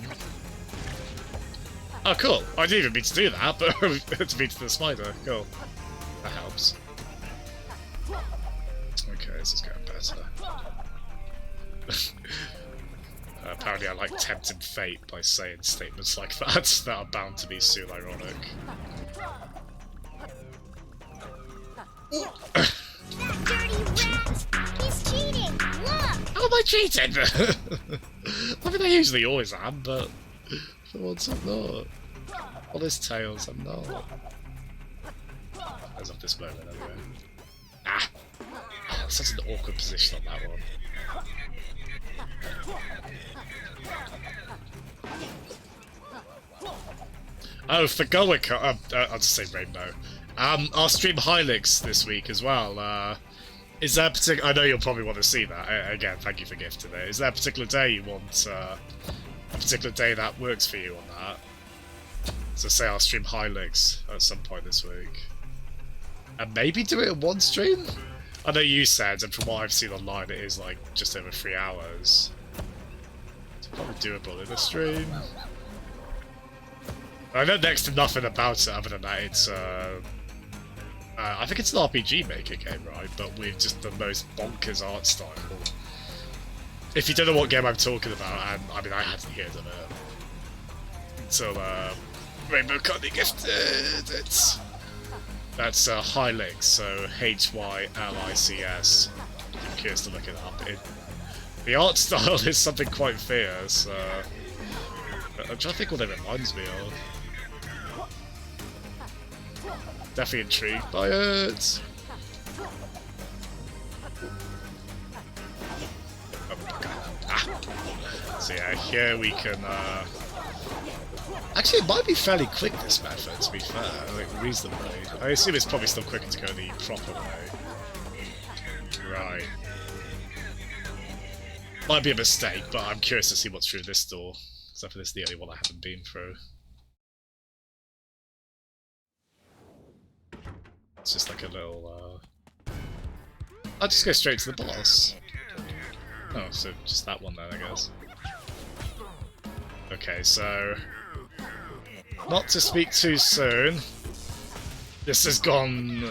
Oh, cool! I didn't even mean to do that, but to beat the spider. Cool. That helps. Okay, this is getting better. Apparently I like tempting fate by saying statements like that that are bound to be soon ironic. That dirty rat! He's cheating! Look! How am I cheating? I mean, I usually always am, but for once I'm not. On his tails, I'm not. As of this moment, anyway. Ah! Oh, such an awkward position on that one. Oh, for going, I'll just say Rainbow. I'll stream Hylix this week as well. Is there a particular? I know you'll probably want to see that. Again, thank you for gifting it. Is there a particular day you want? A particular day that works for you on that? So say I'll stream Hylix at some point this week, and maybe do it in one stream. I know you said, and from what I've seen online, it is like just over 3 hours. It's probably doable in a stream. I know next to nothing about it other than that it's, I think it's an RPG Maker game, right? But with just the most bonkers art style. If you don't know what game I'm talking about, and I mean I hadn't heard of it until Rainbow Cutting gifted it. That's Hylix, so Hylics. I'm curious to look it up. The art style is something quite fierce. I'm trying to think what it reminds me of. Definitely intrigued by it. So yeah, here we can. Actually, it might be fairly quick, this method, to be fair, like reasonably. I assume it's probably still quicker to go the proper way. Right. Might be a mistake, but I'm curious to see what's through this door, because I think this is the only one I haven't been through. It's just like a little, I'll just go straight to the boss. Oh, so just that one then, I guess. Okay, so... Not to speak too soon, this has gone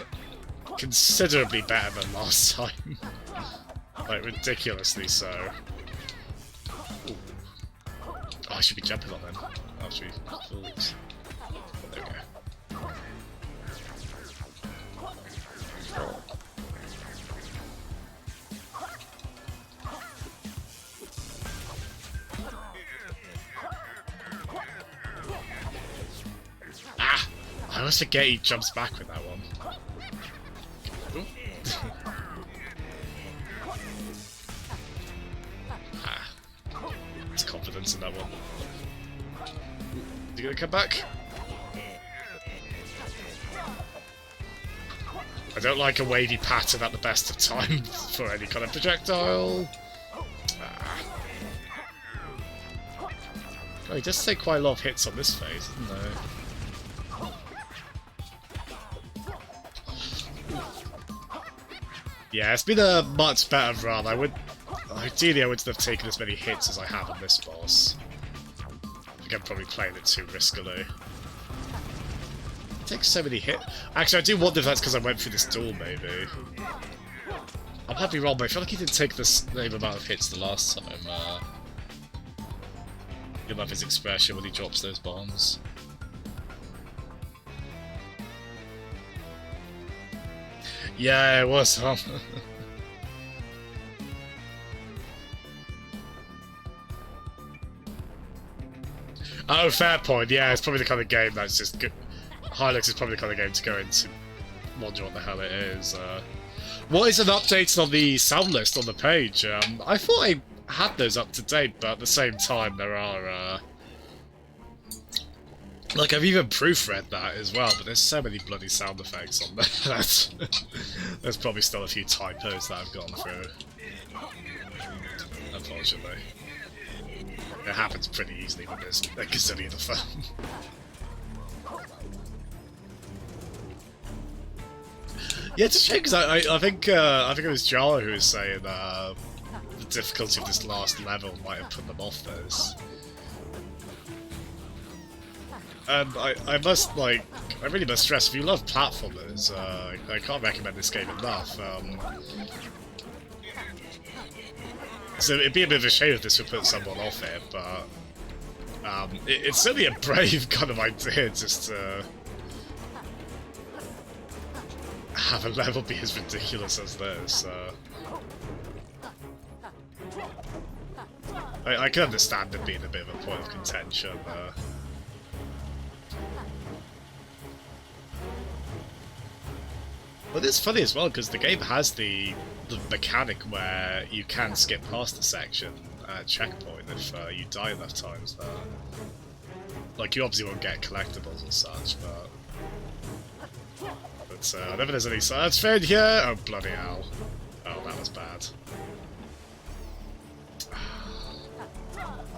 considerably better than last time. Like, ridiculously so. Ooh. Oh, I should be jumping on them. Oh, should be fools. There we go. Ah! I always forget he jumps back with that one. Ooh. Ah. There's confidence in that one. Is he gonna come back? I don't like a wavy pattern at the best of times for any kind of projectile. Ah. Oh, he does take quite a lot of hits on this phase, doesn't he? Yeah, it's been a much better run. Ideally I wouldn't have taken as many hits as I have on this boss. I think I'm probably playing it too riskily. It takes so many hits. Actually, I do wonder if that's because I went through this door, maybe. I might be wrong, but I feel like he didn't take the same amount of hits the last time. You'll love his expression when he drops those bombs. Yeah, it was, huh? Oh, fair point. Yeah, it's probably the kind of game that's just good. Hylix is probably the kind of game to go into. Wonder what the hell it is. What is an update on the sound list on the page? I thought I had those up to date, but at the same time, there are. Like, I've even proofread that as well, but there's so many bloody sound effects on there that there's probably still a few typos that I've gone through. Unfortunately. It happens pretty easily when there's a gazillion of them. Yeah, it's a shame because I think it was Jara who was saying the difficulty of this last level might have put them off this. And I must I really must stress, if you love platformers, I can't recommend this game enough. So it'd be a bit of a shame if this would put someone off it, but it's certainly a brave kind of idea just to have a level be as ridiculous as this. I can understand it being a bit of a point of contention. But it's funny as well because the game has the mechanic where you can skip past a section at a checkpoint if you die enough times. Like, you obviously won't get collectibles and such, but whenever there's any science found here, oh bloody hell! Oh, that was bad.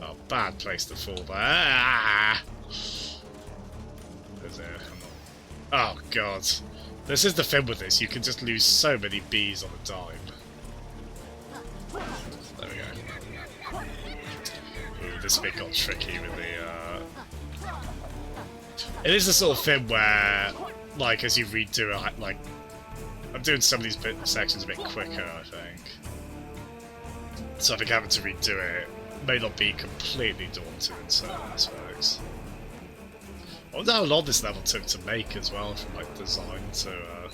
Oh, bad place to fall there. Ah! Oh god. This is the thing with this, you can just lose so many bees on a dime. There we go. Ooh, this bit got tricky with the, It is the sort of thing where, like, as you redo it, like, I'm doing some of these sections a bit quicker, I think. So I think having to redo it may not be completely daunting in certain aspects. I wonder how long this level took to make as well, from like design to. It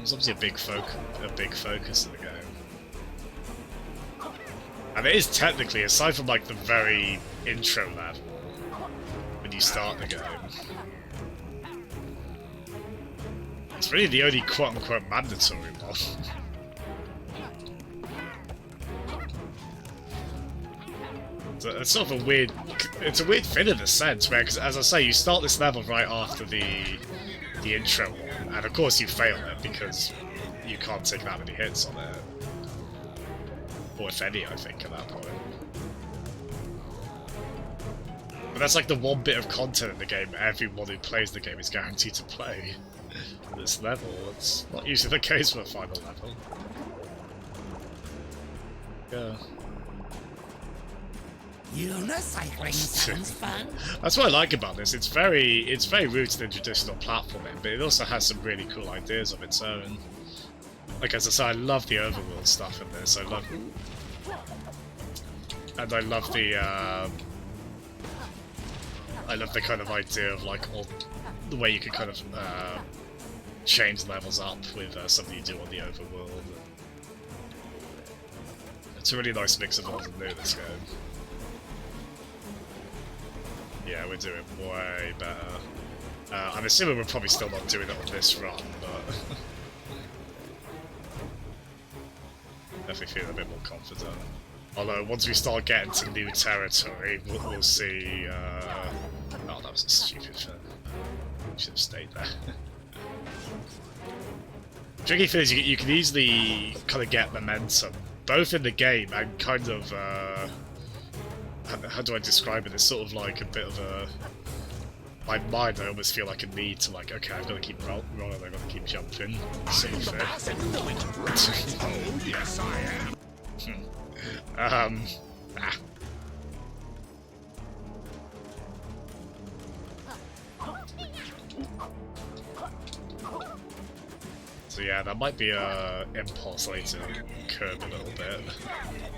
was obviously a big focus of the game, and it is technically, aside from like the very intro level when you start the game, it's really the only quote-unquote mandatory one. It's sort of a weird. It's a weird thing in a sense, where, cause, as I say, you start this level right after the intro one, and of course you fail it because you can't take that many hits on it, or if any, I think, at that point. But that's like the one bit of content in the game everyone who plays the game is guaranteed to play. This level, it's not usually the case for a final level. Yeah. Unicycling sounds fun. That's what I like about this. It's very rooted in traditional platforming, but it also has some really cool ideas of its own. Like, as I say, I love the overworld stuff in this. I love the kind of idea of like all the way you can kind of change levels up with something you do on the overworld. It's a really nice mix of old and new, this game. Yeah, we're doing way better. I'm assuming we're probably still not doing it on this run, but definitely feeling a bit more confident. Although once we start getting to new territory, we'll see. Oh, that was a stupid thing. Should have stayed there. Tricky thing is you can easily kind of get momentum, both in the game and kind of. How do I describe it? It's sort of like a bit of a. My mind, I almost feel like a need to, like, okay, I've got to keep rolling, I've got to keep jumping, sort of thing. Oh, yes, I am. So yeah, that might be a impulse later to curb a little bit.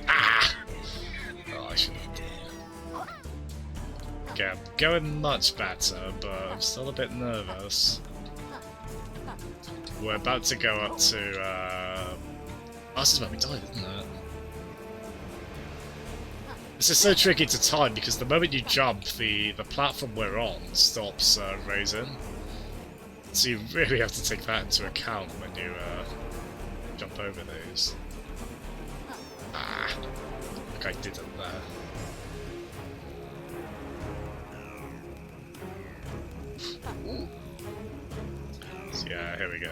Ah! Oh, I should have. Okay, I'm going much better, but I'm still a bit nervous. We're about to go up to, oh, this is where we died, isn't it? This is so tricky to time, because the moment you jump, the platform we're on stops raising. So you really have to take that into account when you jump over these. Ah, like I didn't there. So yeah, here we go.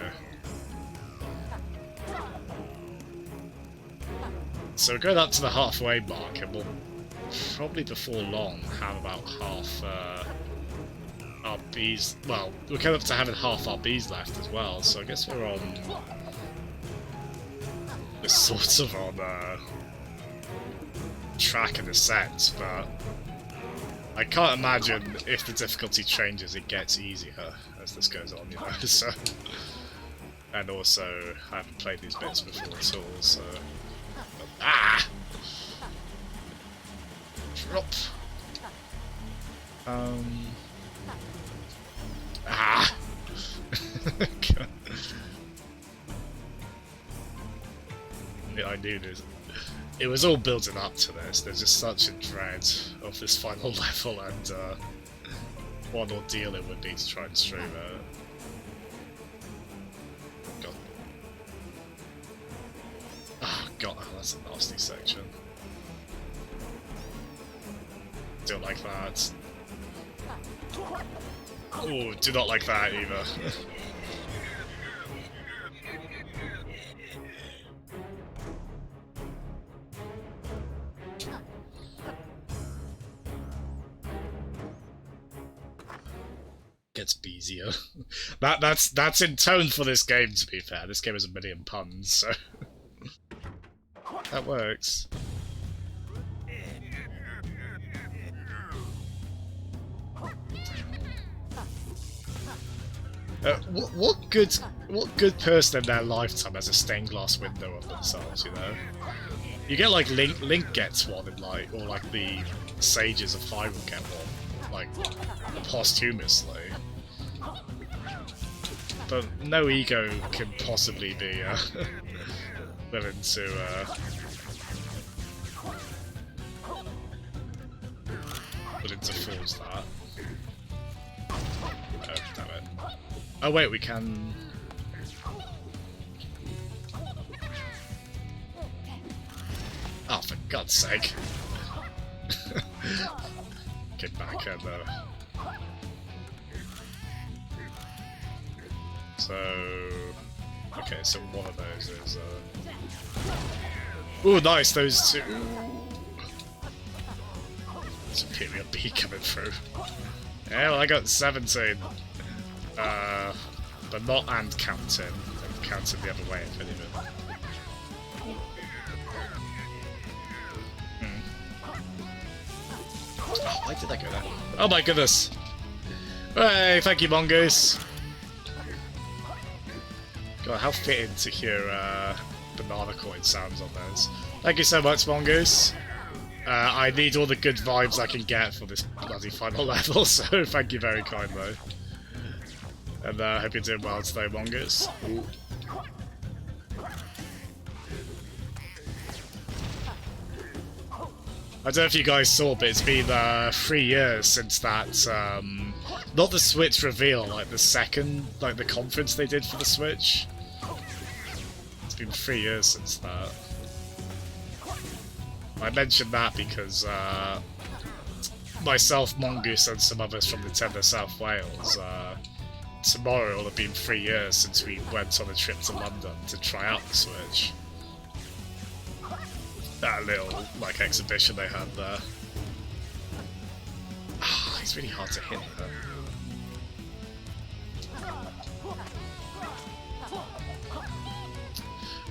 So we're going up to the halfway mark, and we'll probably before long have about half our bees. Well, we're coming up to having half our bees left as well, so I guess we're on. We're sort of on track in a sense, but I can't imagine if the difficulty changes, it gets easier as this goes on, you know. So, and also, I haven't played these bits before at all, so. Ah! Drop. Ah! Yeah, I knew this. It was all building up to this. There's just such a dread of this final level, and what ordeal it would be to try and stream it. God. Oh god, that's a nasty section. Don't like that. Oh, do not like that either. Gets easier. That's in tone for this game, to be fair. This game has a million puns, so that works. What good person in their lifetime has a stained glass window on themselves, you know? You get like Link gets one, and like, or like the Sages of Hyrule get one, like posthumously. But no ego can possibly be willing to force that. Oh, damn it. Oh wait, we can... Oh, for God's sake. Get back and so... Okay, so one of those is... Ooh, nice, those two! Superior B coming through. Yeah, well, I got 17. But not and counting. I'm counting the other way, if anything. Oh, why did I go there? Oh my goodness! Hey, thank you, Mongoose! God, how fitting to hear banana coin sounds on those. Thank you so much, Mongoose. I need all the good vibes I can get for this bloody final level, so thank you very kindly. And I hope you're doing well today, Mongoose. Ooh. I don't know if you guys saw, but it's been 3 years since that, not the Switch reveal, like the second, like the conference they did for the Switch. It's been 3 years since that. I mentioned that because myself, Mongoose, and some others from Nintendo South Wales, tomorrow will have been 3 years since we went on a trip to London to try out the Switch. That little, like, exhibition they had there. Ah, it's really hard to hit though.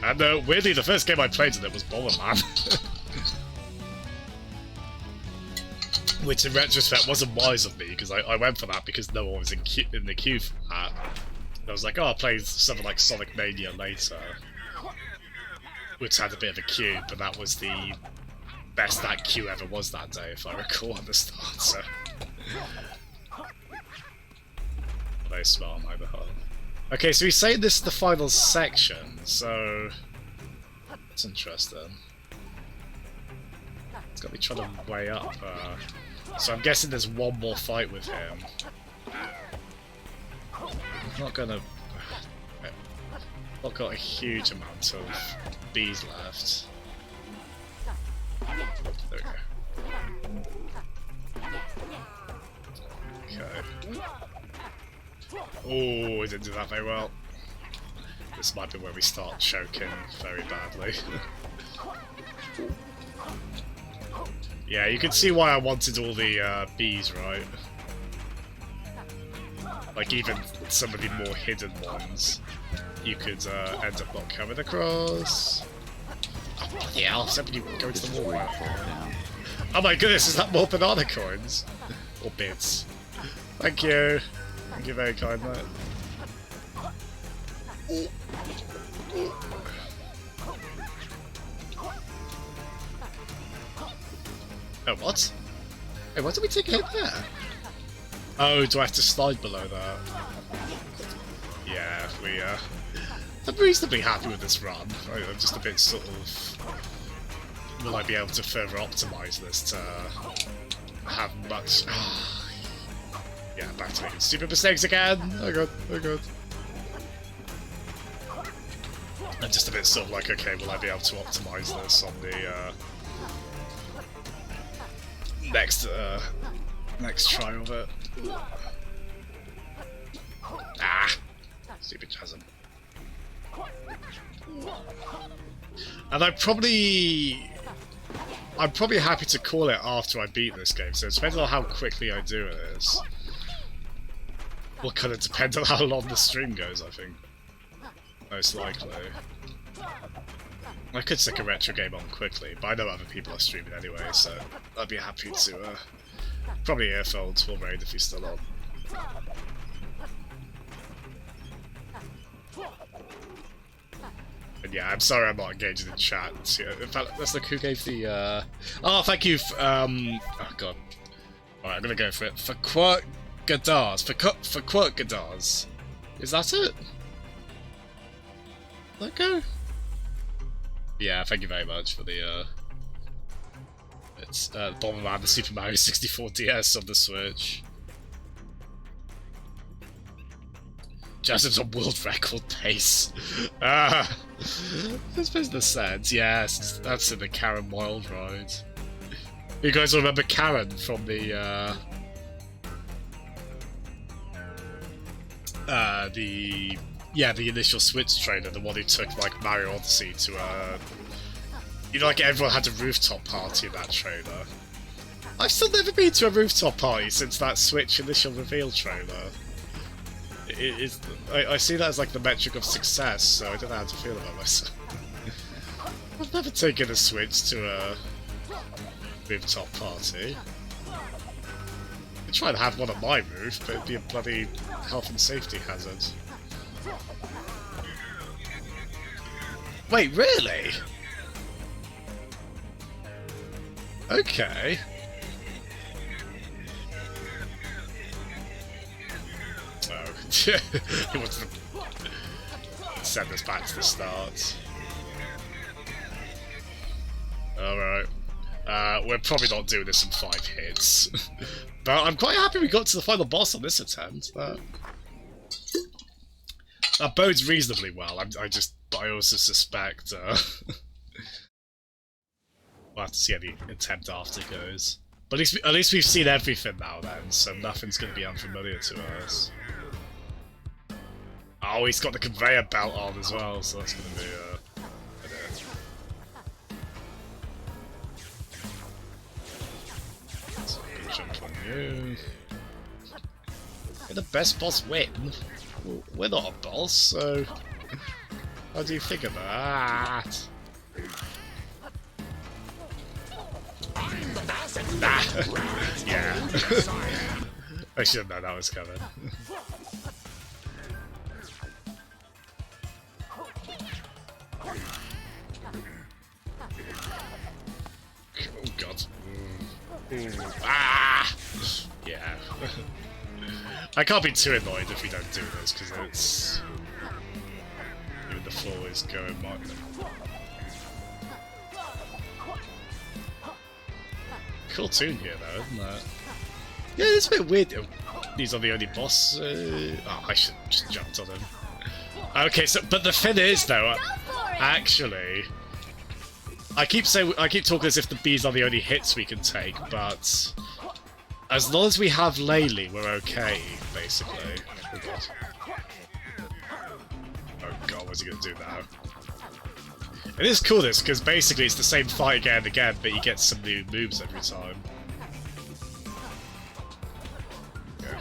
And weirdly, the first game I played in it was Bomberman. Which in retrospect wasn't wise of me, because I went for that because no one was in the queue for that. And I was like, oh, I'll play something like Sonic Mania later. Which had a bit of a queue, but that was the best that queue ever was that day, if I recall at the start, so... Very smart on my behalf. Okay, so he's saying this is the final section, so... That's interesting. It's got me trying to weigh up, so I'm guessing there's one more fight with him. I'm not gonna... I've got a huge amount of bees left. There we go. Okay. Oh, we didn't do that very well. This might be where we start choking very badly. Yeah, you can see why I wanted all the bees, right? Like, even some of the more hidden ones, you could end up not coming across. Oh, bloody hell, somebody go to the wall. Oh my goodness, is that more banana coins? Or bits? Thank you. Thank you very kind, mate. Oh, what? Hey, why did we take a hit there? Oh, do I have to slide below that? Yeah, I'm reasonably happy with this run. I'm just a bit sort of... Will I be able to further optimise this to have much... Yeah, back to making stupid mistakes again! Oh god, oh god. I'm just a bit sort of like, okay, will I be able to optimise this on the next try of it? Ah! Stupid chasm. And I'm probably happy to call it after I beat this game, so it depends on how quickly I do it is. Will kind of depend on how long the stream goes, I think. Most likely. I could stick a retro game on quickly, but I know other people are streaming anyway, so I'd be happy to probably earphones for Raid if he's still on. And yeah, I'm sorry I'm not engaging in chat. In fact, let's look who gave the Oh, thank you oh god. Alright, I'm gonna go for it. For Quirk Gadars. For Quirk Gadars. Is that it? Let go? Yeah, thank you very much for the it's Bomberman, the Super Mario 64 DS on the Switch. Jasmine's on world record pace. This business sense, yes, that's in the Karen Wild ride. You guys remember Karen from the the initial Switch trailer, the one who took like Mario Odyssey to you know, like everyone had a rooftop party in that trailer. I've still never been to a rooftop party since that Switch initial reveal trailer. I see that as like the metric of success, so I don't know how to feel about myself. I've never taken a Switch to a rooftop party. I'd try and have one on my roof, but it'd be a bloody health and safety hazard. Wait, really? Okay. Oh, he wants to send us back to the start. Alright. We're probably not doing this in 5 hits. But I'm quite happy we got to the final boss on this attempt. That bodes reasonably well. I also suspect we'll have to see how the attempt after goes. But at least we've seen everything now then, so nothing's going to be unfamiliar to us. Oh, he's got the conveyor belt on as well, so that's going to be jump on you. Can the best boss win? Well, we're not a boss, so how do you figure that? Nah. Yeah. I should have known that was coming. Oh god. Ah! Yeah. I can't be too annoyed if we don't do this, because it's... Even the floor is going mark. Cool tune here though, isn't it? Yeah, it's a bit weird. He's on the only boss. Oh, I should have just jumped on him. Okay, so but the thing is though, actually, I keep talking as if the bees are the only hits we can take, but as long as we have Laylee, we're okay, basically. Oh god. Oh god, what's he gonna do now? It is cool this, because basically it's the same fight again and again, but you get some new moves every time. Okay.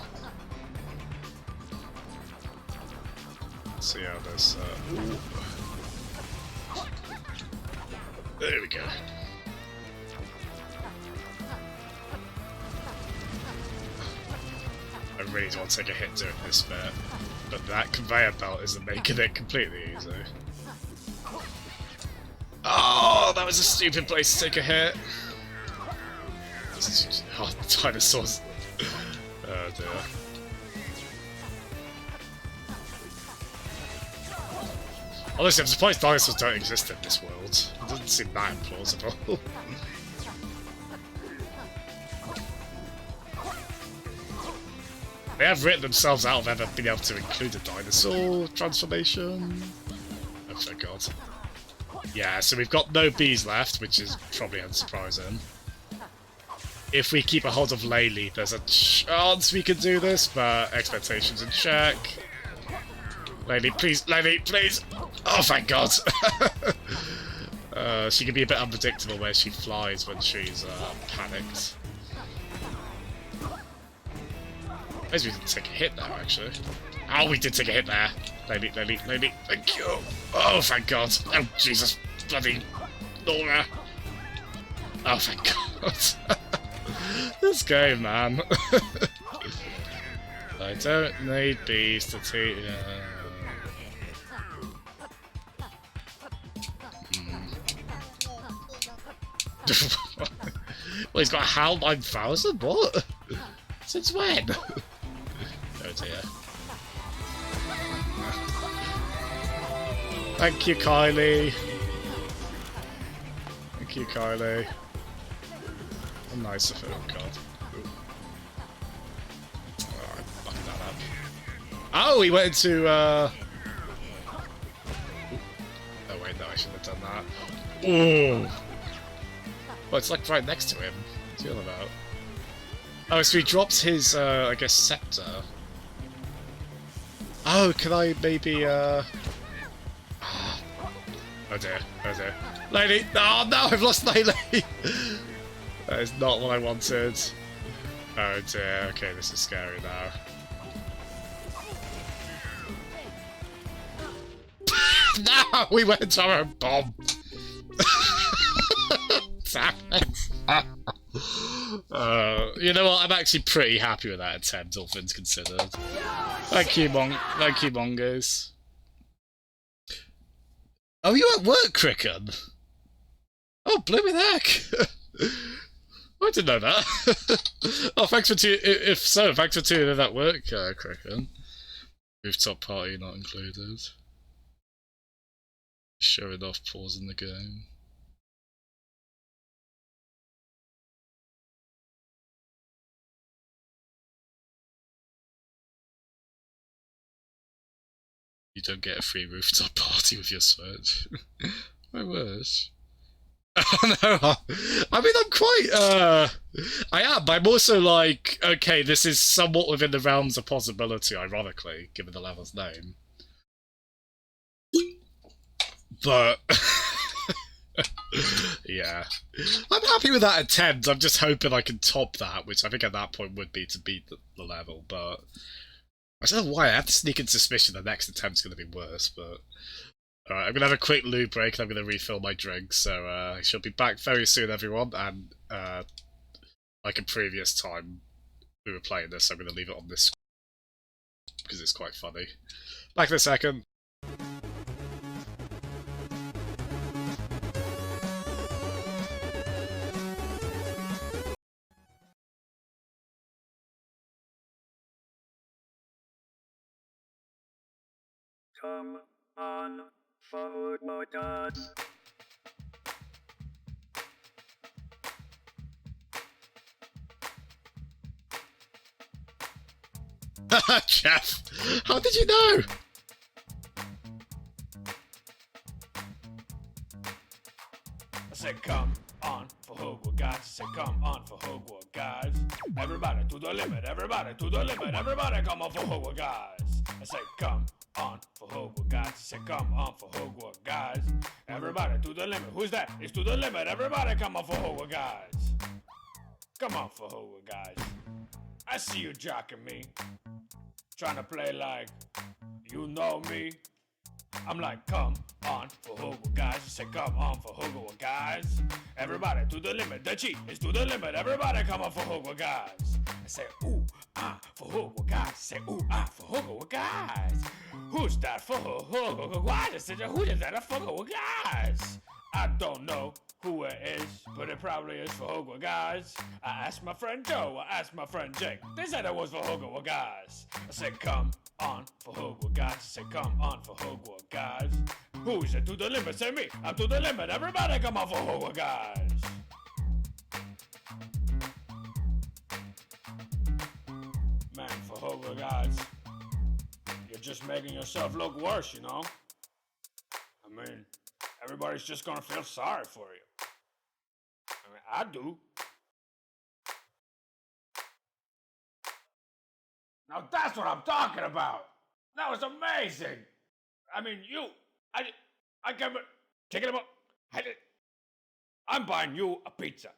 Let's see how this... There we go. I really don't want to take a hit doing this bit, but that conveyor belt isn't making it completely easy. Oh, that was a stupid place to take a hit. Oh, dinosaurs. Oh dear. Honestly, I'm surprised dinosaurs don't exist in this world. It doesn't seem that implausible. They have written themselves out of ever being able to include a dinosaur transformation. Oh, thank God. Yeah, so we've got no bees left, which is probably unsurprising. If we keep a hold of Laylee, there's a chance we can do this, but expectations in check. Laylee, please, Laylee, please! Oh, thank God! She can be a bit unpredictable where she flies when she's panicked. Maybe we didn't take a hit there, actually. Oh, we did take a hit there. Laylee, Laylee, Laylee, thank you. Oh, thank God. Oh, Jesus. Bloody Laura. Oh, thank God. This game, man. I don't need bees to teach. Well, he's got a HAL 9000? What? Since when? Oh dear. Thank you, Kylie. Thank you, Kylie. Oh, nice of her. Oh God. Ooh. Oh, I fucked that up. Oh, he went into. Oh wait, no, I shouldn't have done that. Ooh. Well, it's like right next to him. What's he all about? Oh, so he drops his, I guess, scepter. Oh, can I maybe, Oh dear, oh dear. Laylee! Oh no, I've lost Laylee! That is not what I wanted. Oh dear, okay, this is scary now. No! We went into our own bomb! Damn it! You know what? I'm actually pretty happy with that attempt, all things considered. Thank you, Mongos. Oh, you at work, Cricken? Oh, blooming heck! I didn't know that. Oh, thanks for if so, thanks for tuning in at work, Cricken. Rooftop party not included. Showing off pausing the game. You don't get a free rooftop party with your Switch. I wish. Oh no! I mean, I'm quite, I am, but I'm also like, okay, this is somewhat within the realms of possibility, ironically, given the level's name. But... yeah. I'm happy with that attempt, I'm just hoping I can top that, which I think at that point would be to beat the level, but... I don't know why, I have the sneaking suspicion the next attempt's going to be worse, but... Alright, I'm going to have a quick loo break and I'm going to refill my drink, so I shall be back very soon, everyone, and like a previous time we were playing this, I'm going to leave it on this because it's quite funny. Back in a second. Come on, food motors. Jeff, how did you know? I said, come on for Hogwarts. guys. Say come on for Hogwarts, guys. Everybody to the limit, everybody to the limit, everybody come on for Hogwarts, guys. I say come on for Hogwarts, guys. Say come on for Hogwarts, guys. Everybody to the limit. Who's that? It's to the limit. Everybody come on for Hogwarts, guys. Come on for Hogwarts, guys. I see you jocking me. Trying to play like you know me. I'm like, come on for Hogwarts, guys. I say, come on for Hogwarts, guys. Everybody to the limit. The cheat is to the limit. Everybody come on for Hogwarts, guys. I say, ooh, ah, for Hogwarts, guys. I say, ooh, ah, for Hogwarts, guys. Who's that for Hogwarts, guys? I said, who is that for Hogwarts, guys? I don't know who it is, but it probably is for Hogwarts, guys. I asked my friend Joe, I asked my friend Jake. They said it was for Hogwarts, guys. I said, come on for Hogwarts, guys. I said, come on for Hogwarts, guys. Who's it to the limit? Say me. I'm to the limit. Everybody come on for Hogwarts, guys. Man, for Hogwarts, guys. You're just making yourself look worse, you know? I mean, everybody's just gonna feel sorry for you. I mean, I do. Now that's what I'm talking about. That was amazing. I mean, I can't take it about. I'm buying you a pizza.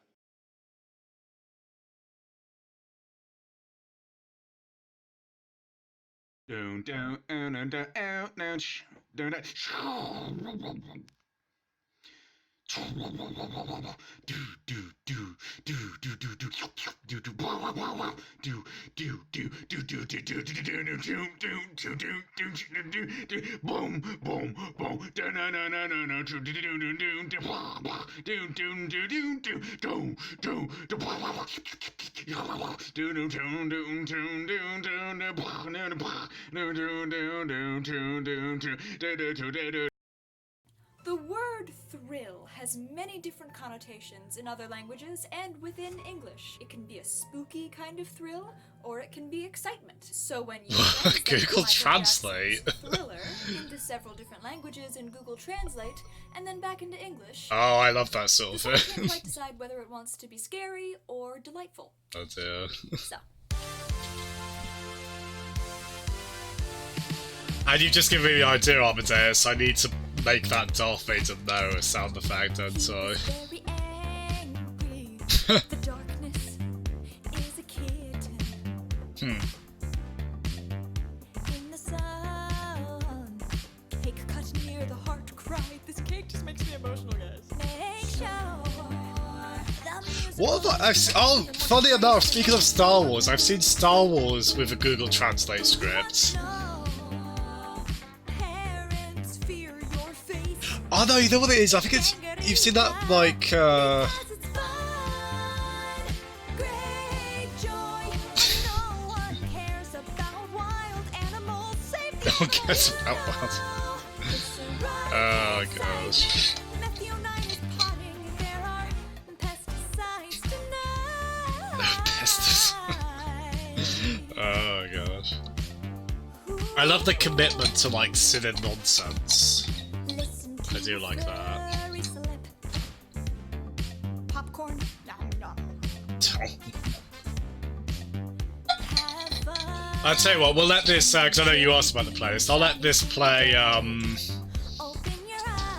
The word thrill has many different connotations in other languages and within English. It can be a spooky kind of thrill, or it can be excitement. So when you Google Translate thriller into several different languages in Google Translate, and then back into English, oh, I love that sort of the site thing. can't quite decide whether it wants to be scary or delightful. Oh dear. So. And you've just given me the idea, Amadeus. I need to make that Darth Vader know a sound effect, don't I? Very angry. The darkness is a kitten. In the sun, cake cut near the heart cry. This cake just makes me emotional, guys. Make sure the music. What have oh, funny enough, speaking of Star Wars, I've seen Star Wars with a Google Translate script. Oh no, you know what it is? I think it's... You've seen that, like, No one cares about wild. Oh gosh. Pesticide. Oh gosh. I love the commitment to, like, silly nonsense. I do like that. Popcorn? No. I'll tell you what, we'll let this, because I know you asked about the playlist, I'll let this play, I'll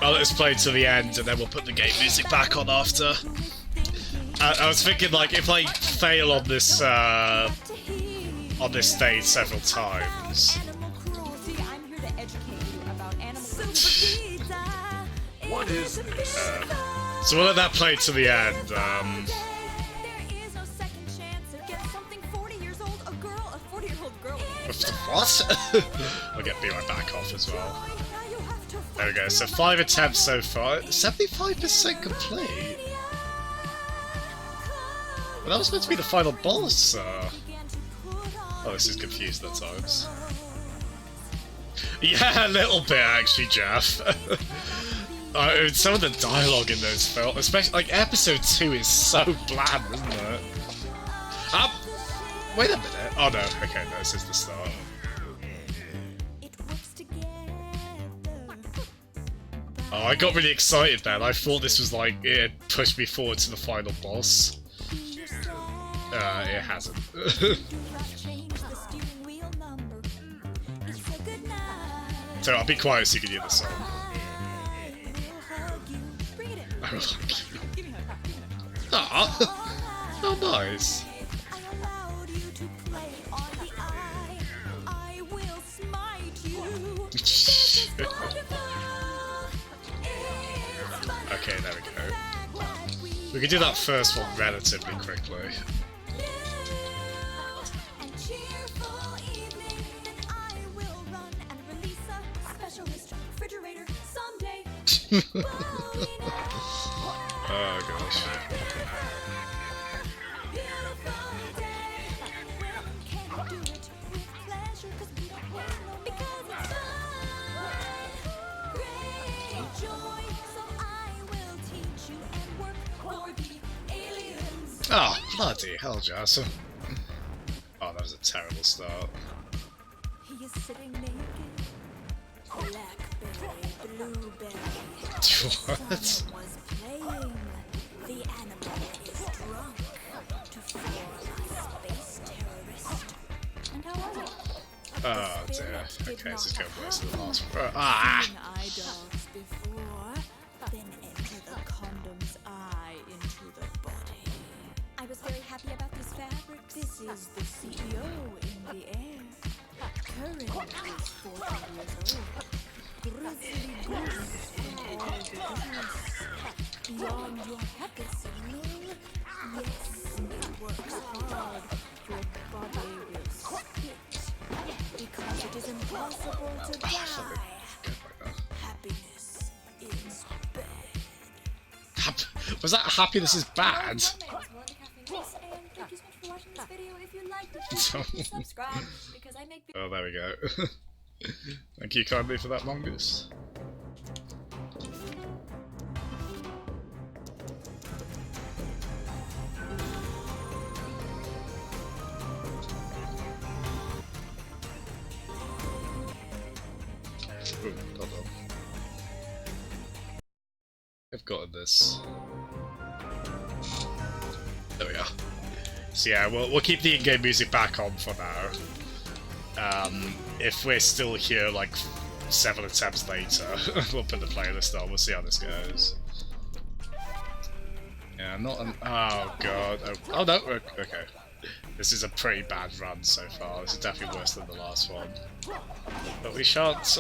let this play to the end, and then we'll put the game music back on after. I was thinking, like, if I fail on this stage several times... What is this? So we'll let that play to the end. What? I'll get Be Right Back off as well. There we go, so 5 attempts so far. 75% complete? Well, that was meant to be the final boss. Oh, this is confused at times. Yeah, a little bit actually, Jeff. Some of the dialogue in those films, especially like episode 2 is so bland, isn't it? Wait a minute. Oh no, okay, no, this is the start. Oh, I got really excited then. I thought this was like, it pushed me forward to the final boss. It hasn't. So I'll be quiet so you can hear the song. I will hug you. Aw! Oh, nice. Okay, there we go. We can do that first one relatively quickly. Oh gosh. Oh, bloody hell, Jason. Oh, that was a terrible start. He is sitting naked. Blackberry, blueberry. What? Someone was playing. The animal is drunk to form a space terrorist. And how are you? Oh dear. Okay, this is going worse than the last one. Ah! Seen eye dogs before, then enter the condom's eye into the body. I was very happy about these fabrics. This is the CEO in the air. Current is 40 years old. Grizzly goose from all the goose. Beyond your habits, yes, it works hard. Your body will spit because it is impossible to die. Happiness is bad. Was that happiness is bad? Oh, there we go. Thank you kindly for that, Mongoose. Ooh, hold on. I've gotten this. There we are. So yeah, we'll keep the in-game music back on for now. If we're still here like 7 attempts later, we'll put the playlist on. We'll see how this goes. Yeah, not an. Oh god. Oh no. Okay. This is a pretty bad run so far. This is definitely worse than the last one. But we shan't,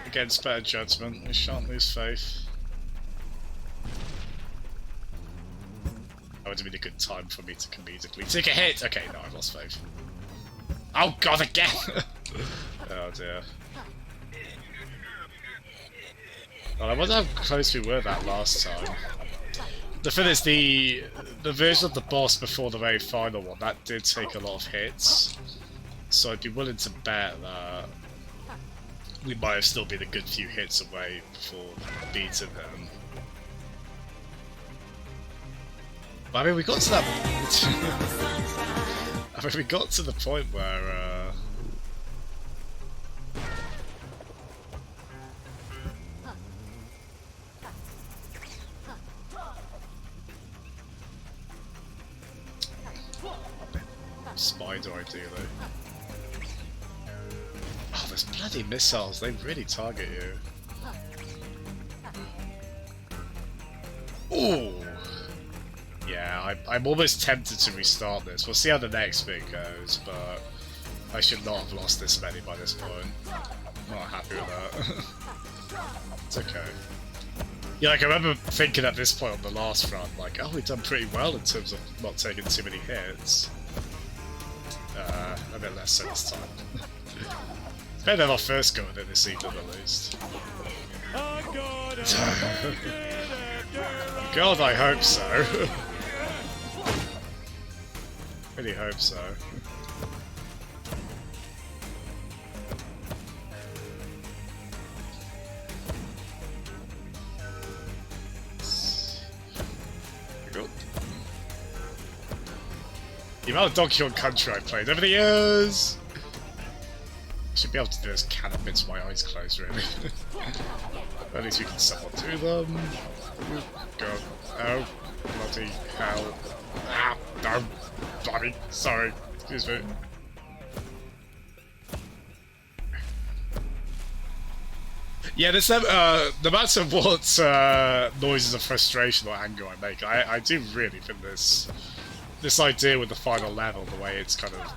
against better judgment, we shan't lose faith. That would have been a good time for me to comedically take a hit! Okay, no, I've lost faith. Oh god, again! Oh dear. Well, I wonder how close we were that last time. The thing is, the version of the boss before the very final one, that did take a lot of hits. So I'd be willing to bet that we might have still been a good few hits away before beating him. But I mean, we got to that. I mean, we got to the point where. Spider ideally. Oh, those bloody missiles, they really target you. Ooh! Yeah, I'm almost tempted to restart this. We'll see how the next bit goes, but I should not have lost this many by this point. Not happy with that. It's okay. Yeah, like I remember thinking at this point on the last run, like, oh, we've done pretty well in terms of not taking too many hits. A bit less so this time. It's better than our first go at it this evening, at least. God, I hope so. Really hope so. Cool. The amount of Donkey Kong Country I've played over the years! I should be able to do this can of mince my eyes closed, really. At least we can somewhat do them. God. Oh, bloody hell. Ah, no. Blimey. Sorry. Excuse me. Yeah, there's no matter what noises of frustration or anger I make, I do really think this idea with the final level, the way it's kind of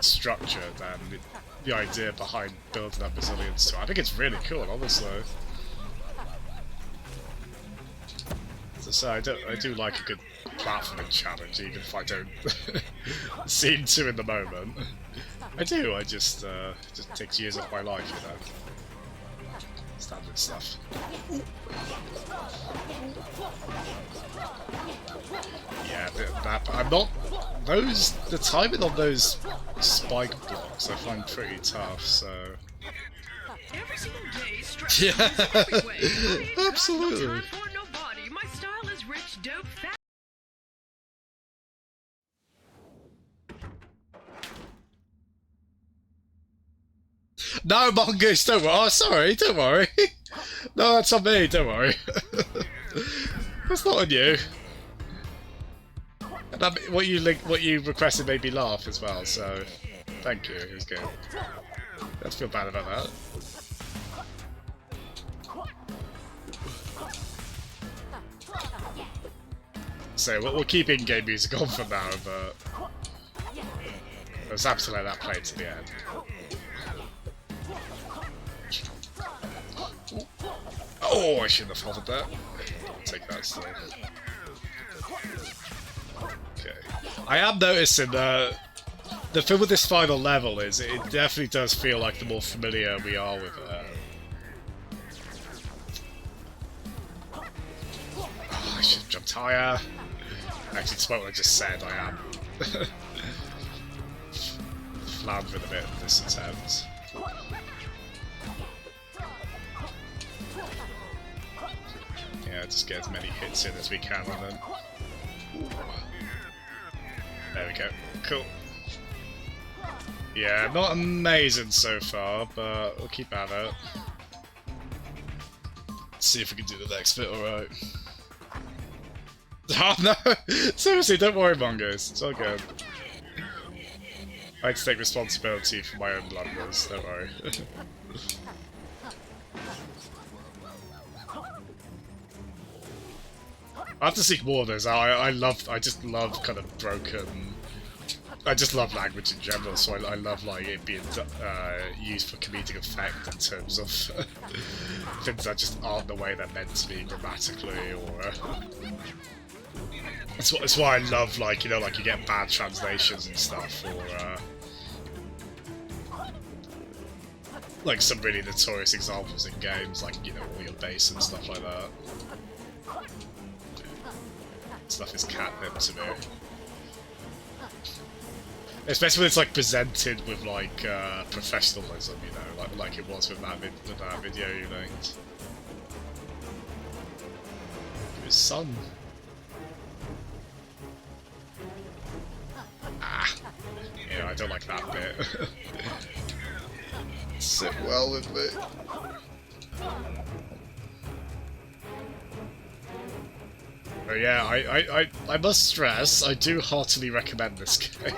structured, and the idea behind building up resilience to it, I think it's really cool, honestly. As I say, I do like a good platforming challenge, even if I don't seem to in the moment. I do, it just takes years of my life, you know. Standard stuff. Yeah, I'm not... The timing on those spike blocks I find pretty tough, so... Every single day, stress yeah, everywhere. absolutely. No time for nobody. My style is rich, dope, fat. No, Mongoose, don't worry. Oh, sorry, don't worry. No, that's on me, don't worry. That's not on you. And that, what you requested made me laugh as well, so thank you, it was good. Don't feel bad about that. So we'll keep in-game music on for now, but I was happy to let that play to the end. Oh, I shouldn't have hovered that. I'll take that still. Okay. I am noticing the thing with this final level is it definitely does feel like the more familiar we are with it. Oh, I should have jumped higher. Actually, despite what I just said, I am floundering a bit in this attempt. Yeah, just get as many hits in as we can on them. There we go. Cool. Yeah, not amazing so far, but we'll keep at it. Let's see if we can do the next bit alright. Oh no! Seriously, don't worry, Mongoose. It's all good. I had to take responsibility for my own blunders, don't worry. I have to seek more of those. I just love kind of broken... I just love language in general, so I love like it being used for comedic effect in terms of things that just aren't the way they're meant to be grammatically, or... It's why I love, like, you know, like you get bad translations and stuff, or like some really notorious examples in games, like, you know, all your base and stuff like that. Stuff is catnip to me. Especially when it's like presented with like professionalism, you know, like it was with that video you linked. His son. Ah, yeah, I don't like that bit. Sit well with me. But yeah, I must stress, I do heartily recommend this game.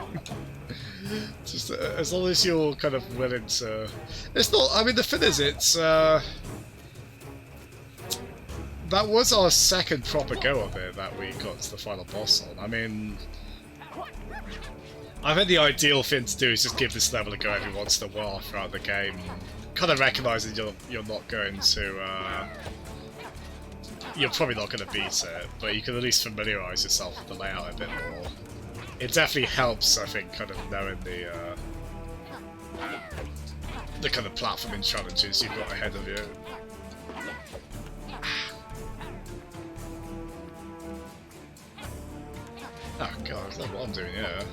Just as long as you're kind of willing to... It's not... I mean, the thing is, it's... That was our second proper go of it that we got to the final boss on. I mean... I think the ideal thing to do is just give this level a go every once in a while throughout the game. Kind of recognizing you're not going to... You're probably not going to beat it, but you can at least familiarise yourself with the layout a bit more. It definitely helps, I think, kind of knowing the kind of platforming challenges you've got ahead of you. Oh god, is that what I'm doing here?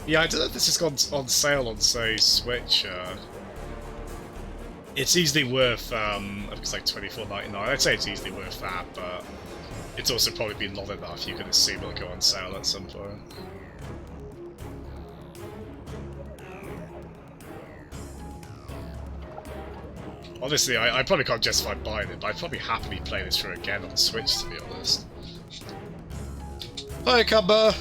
Yeah, I don't know if this has gone on sale on, say, Switch. It's easily worth, I think it's like $24.99. I'd say it's easily worth that, but it's also probably been long enough, you can assume it'll go on sale at some point. Honestly, I probably can't justify buying it, but I'd probably happily play this through again on Switch, to be honest. Hi, Cumber!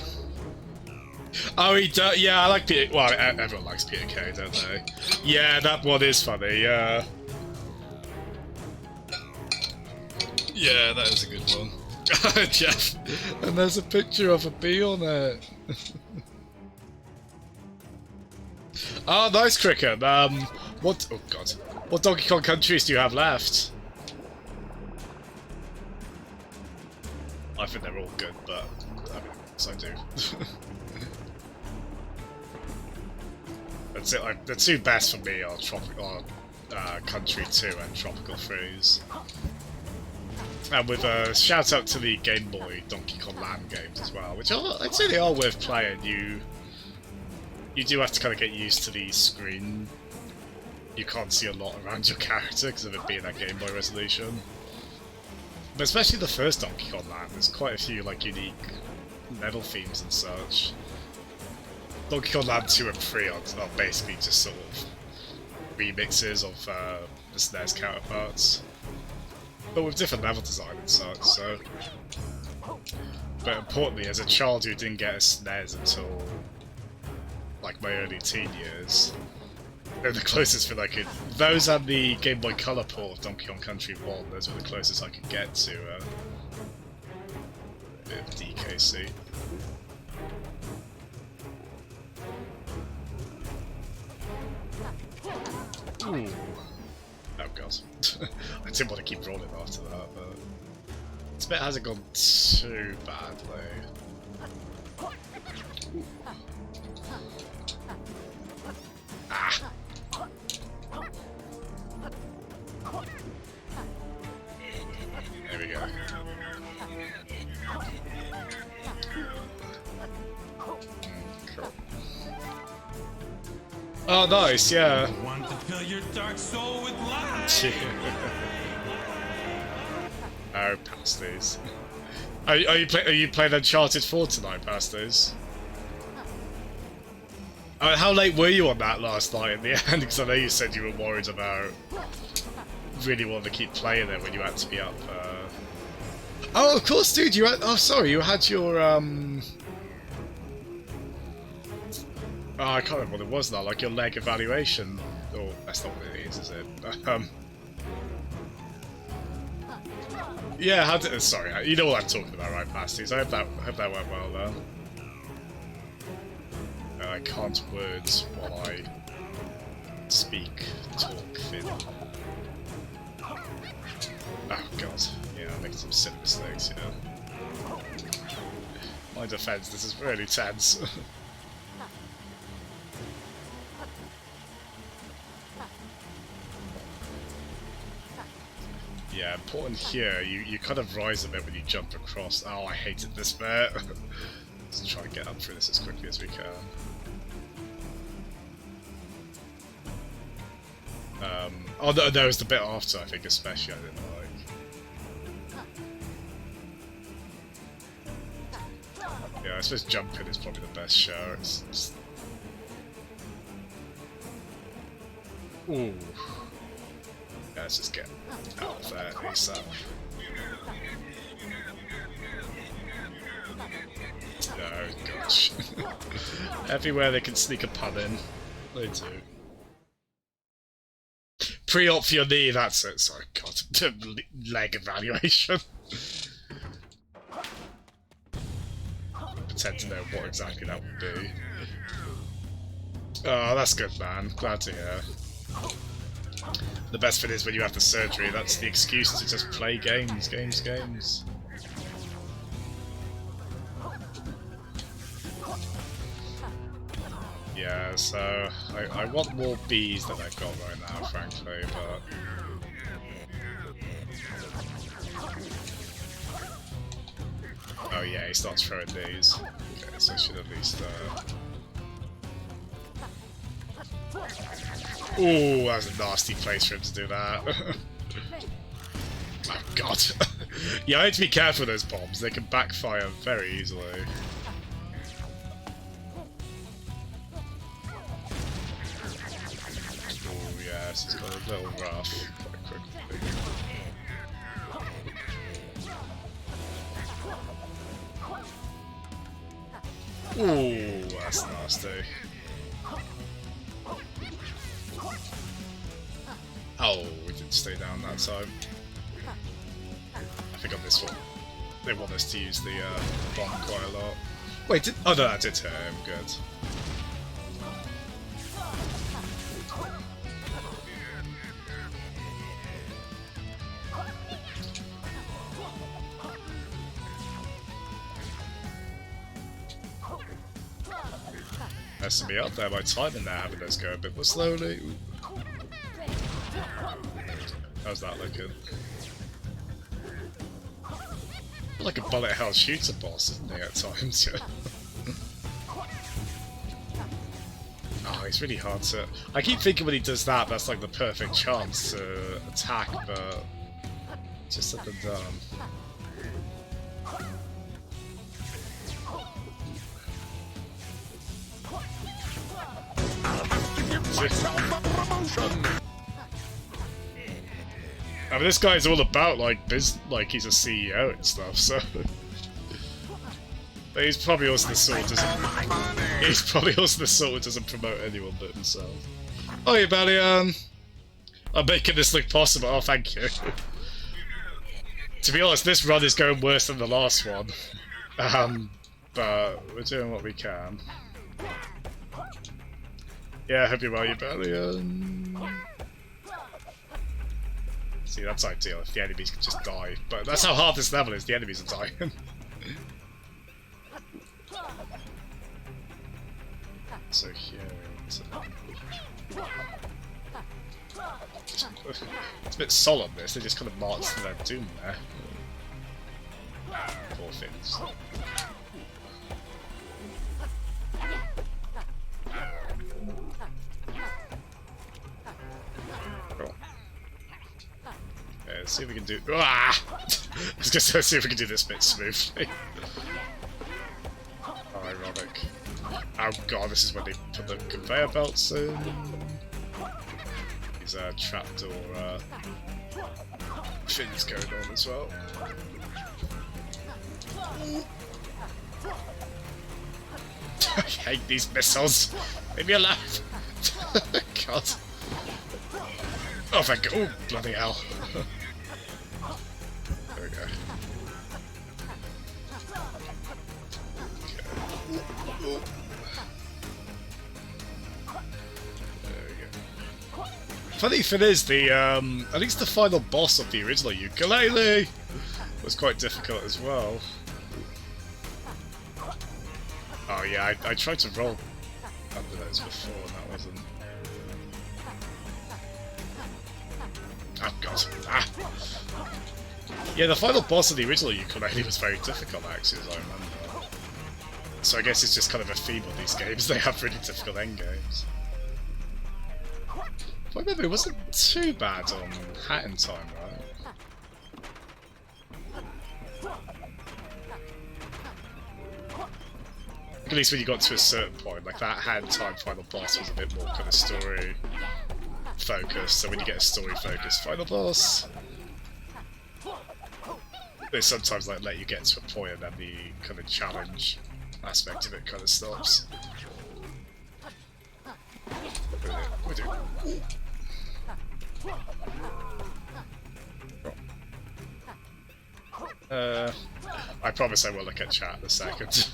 Oh, he does. Yeah, I like Peter. Well, everyone likes Peter Kay, don't they? Yeah, that one is funny. Yeah. Yeah, that is a good one. Jeff, and there's a picture of a bee on it. Oh, nice cricket. What? Oh God, what Donkey Kong countries do you have left? I think they're all good, but I mean, yes, I do. That's it. Like, the two best for me are Country 2 and Tropical Freeze. And with a shout out to the Game Boy Donkey Kong Land games as well, which I'd say they are worth playing. You do have to kind of get used to the screen. You can't see a lot around your character because of it being that Game Boy resolution. But especially the first Donkey Kong Land, there's quite a few like unique level themes and such. Donkey Kong Land 2 and 3 are basically just sort of remixes of the SNES counterparts. But with different level design and such, so... But importantly, as a child who didn't get a SNES until like my early teen years, they're the closest thing I could... Those and the Game Boy Color port of Donkey Kong Country 1, those were the closest I could get to a bit of DKC. Ooh. Oh god. I didn't want to keep rolling after that, but this bit hasn't gone too badly. Ooh. Ah! There we go. Cool. Oh, nice, yeah. Want to fill your dark soul with light. Oh, pasties. Are you playing Uncharted 4 tonight, pasties? How late were you on that last night in the end? Because I know you said you were worried about really wanting to keep playing it when you had to be up. Oh, of course, dude. You had. Oh, sorry. You had your Oh, I can't remember what it was now. Like your leg evaluation. Oh, that's not what it is it? Yeah. How did? Sorry. You know what I'm talking about, right, pasties? I hope that went well, though. I can't words while I speak, talk, thin. Oh god, yeah, I'm making some silly mistakes, yeah. My defense, this is really tense. Yeah, important here, you kind of rise a bit when you jump across. Oh, I hated this bit. Let's try and get up through this as quickly as we can. Oh no, there was the bit after, I think, especially I didn't like. Yeah, I suppose jumping is probably the best show. It's just... Ooh. Yeah, let's just get out of there ASAP. Oh gosh. Everywhere they can sneak a pun in, they do. Pre-op for your knee, that's it. Sorry, god. Leg evaluation. Pretend to know what exactly that would be. Oh, that's good, man. Glad to hear. The best bit is when you have the surgery, that's the excuse to just play games. Yeah, so I want more bees than I've got right now, frankly, but... Oh yeah, he starts throwing these. Okay, so I should at least... Ooh, that was a nasty place for him to do that. Oh god. Yeah, I need to be careful with those bombs, they can backfire very easily. This has got a little rough. Ooh, that's nasty. Oh, we didn't stay down that time. I think on this one, they want us to use the bomb quite a lot. Wait, oh no, that did hit him, good. Messing me up there by timing there, having those go a bit more slowly. Ooh. How's that looking? Like a bullet hell shooter boss, isn't he, at times? Oh, he's really hard to... I keep thinking when he does that, that's like the perfect chance to attack, but... just said and done. I mean, this guy's all about like he's a CEO and stuff, so. But he's probably also the sort who doesn't promote anyone but himself. Oh, yeah, Belly, I'm making this look possible. Oh, thank you. To be honest, this run is going worse than the last one, but we're doing what we can. Yeah, I hope you're well, you Belly. See, that's ideal if the enemies can just die. But that's how hard this level is, the enemies are dying. So here... It's a bit solemn, this. They just kind of march to their doom there. Poor things. Let's see if we can do. Ah! I was gonna say, see if we can do this bit smoothly. Oh, ironic. Oh god, this is when they put the conveyor belts in. These trapdoor things going on as well. I hate these missiles. Leave me alone. God. Oh, thank God. Oh, bloody hell. There we go. Okay. There we go. Funny thing is, the at least the final boss of the original Yooka was quite difficult as well. Oh yeah, I tried to roll under those before and that wasn't. Oh god. Ah! Yeah, the final boss of the original Yooka was very difficult actually, as I remember. So I guess it's just kind of a theme of these games, they have really difficult endgames. If I remember, it wasn't too bad on Hat in Time, right? At least when you got to a certain point, like that Hat in Time final boss was a bit more kind of story focused, so when you get a story focused final boss, they sometimes like let you get to a point and then the kind of challenge aspect of it kind of stops. What do we do? I promise I will look at chat in a second.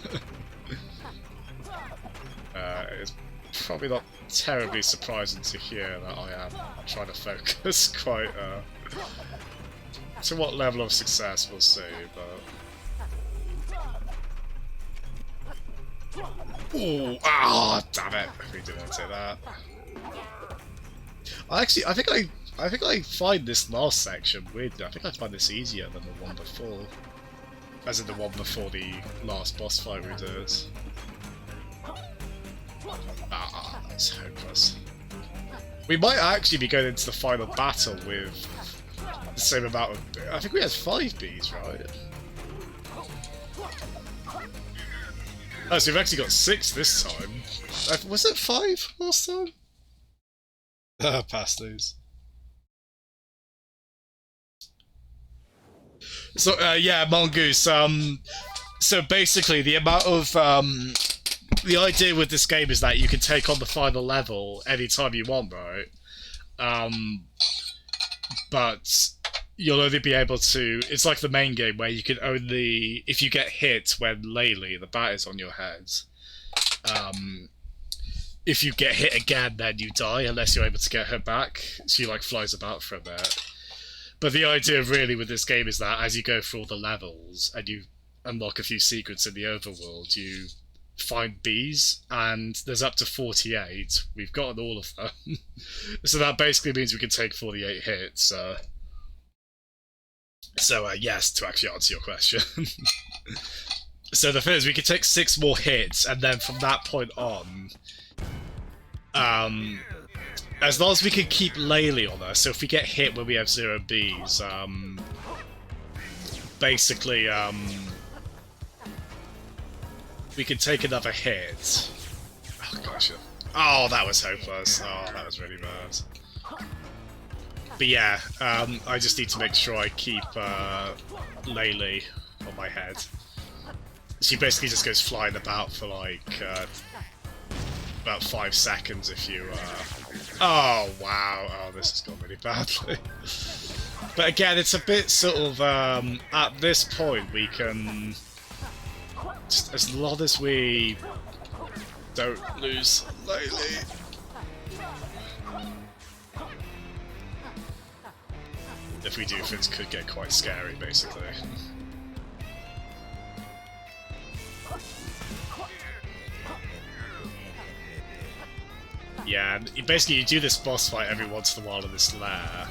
It's probably not terribly surprising to hear that I am trying to focus quite, to what level of success we'll see, but... Ooh, ah, damn it! We didn't want to take that. I think I find this last section weird. I think I find this easier than the one before, as in the one before the last boss fight we did. Ah, that's hopeless. We might actually be going into the final battle with the same amount of... I think we had 5 bees, right? Oh, so we've actually got 6 this time. Was it 5 last time? Past these. So, yeah, Mongoose, so basically the amount of, the idea with this game is that you can take on the final level anytime you want, right? But you'll only be able to, it's like the main game where you can only, if you get hit when Laylee, the bat is on your head, if you get hit again, then you die, unless you're able to get her back. She, like, flies about for a bit. But the idea, really, with this game is that as you go through all the levels, and you unlock a few secrets in the overworld, you find bees, and there's up to 48. We've gotten all of them. So that basically means we can take 48 hits. So, yes, to actually answer your question. So the thing is, we can take 6 more hits, and then from that point on, as long as we can keep Laylee on us, so if we get hit when we have 0 bees, basically, we can take another hit. Oh gosh. Oh, that was hopeless. Oh, that was really bad. But yeah, I just need to make sure I keep Laylee on my head. She basically just goes flying about for like about 5 seconds if you oh wow, oh this has gone really badly. But again, it's a bit sort of at this point we can just, as long as we don't lose Laylee. If we do, things could get quite scary basically. Yeah, and basically you do this boss fight every once in a while in this lair,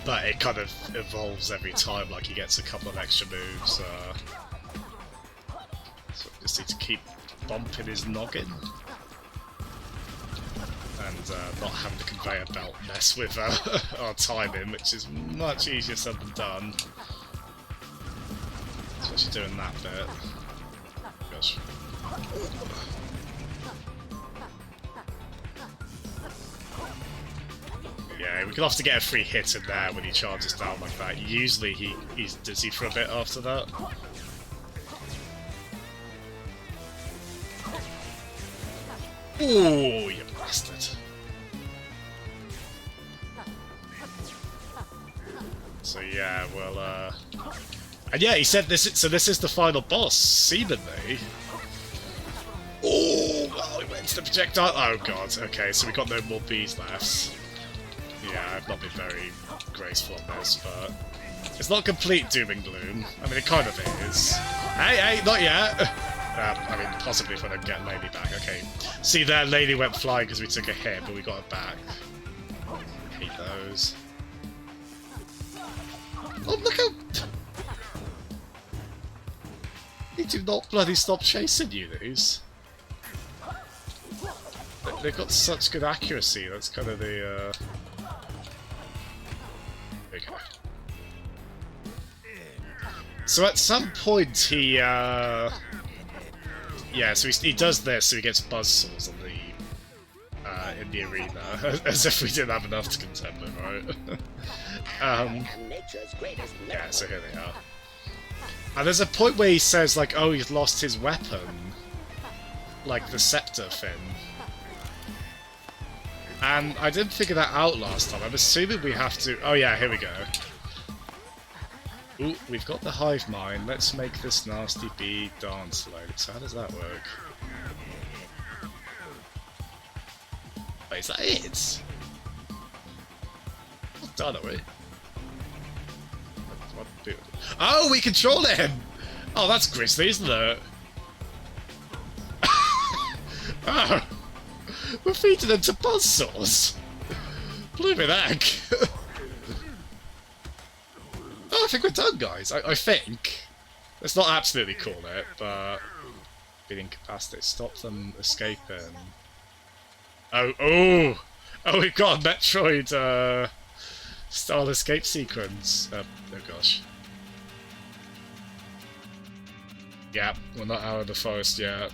but it kind of evolves every time, like he gets a couple of extra moves. So we just need to keep bumping his noggin. And not having the conveyor belt mess with our timing, which is much easier said than done. Especially doing that bit. Gosh. Yeah, we can often get a free hit in there when he charges down like that. Usually he's dizzy for a bit after that. Ooh, you bastard. So yeah, well, and yeah, he said this. So this is the final boss, seemingly. Oh, well, he went to the projectile. Oh god. Okay, so we got no more bees left. Yeah, I've not been very graceful on this, but it's not complete doom and gloom. I mean, it kind of is. Hey, not yet. I mean, possibly if I don't get Laylee back. Okay. See there, Laylee went flying because we took a hit, but we got it back. Hate those. Oh, look out! You do not bloody stop chasing you, these. They've got such good accuracy, that's kind of the, There we go. So at some point he, yeah, so he does this, so he gets buzzsaws on the, in the arena, as if we didn't have enough to contend with, right? Yeah, so here they are. And there's a point where he says, like, oh, he's lost his weapon. Like, the scepter thing. And I didn't figure that out last time. I'm assuming we have to... Oh yeah, here we go. Ooh, we've got the hive mind. Let's make this nasty bee dance load. So how does that work? Wait, is that it? Not done, are we? Oh, we control him! Oh, that's grisly, isn't it? Oh, we're feeding them to buzzsaws! Blooming heck! Oh, I think we're done, guys. I think. Let's not absolutely call it, but... being incapacitated. Stop them escaping. Oh, we've got a Metroid, style escape sequence. Oh gosh. Yeah, we're not out of the forest yet.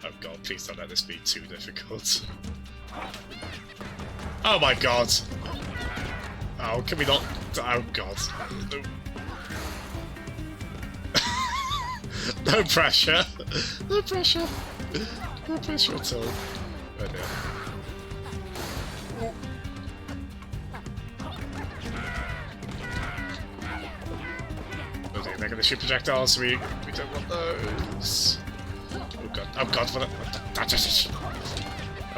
Oh god, please don't let this be too difficult. Oh my god! Oh, can we not? Oh god. No pressure. No pressure. No pressure at all. Oh dear. Oh dear, they're gonna shoot projectiles, we don't want those. Oh god, what a... Oh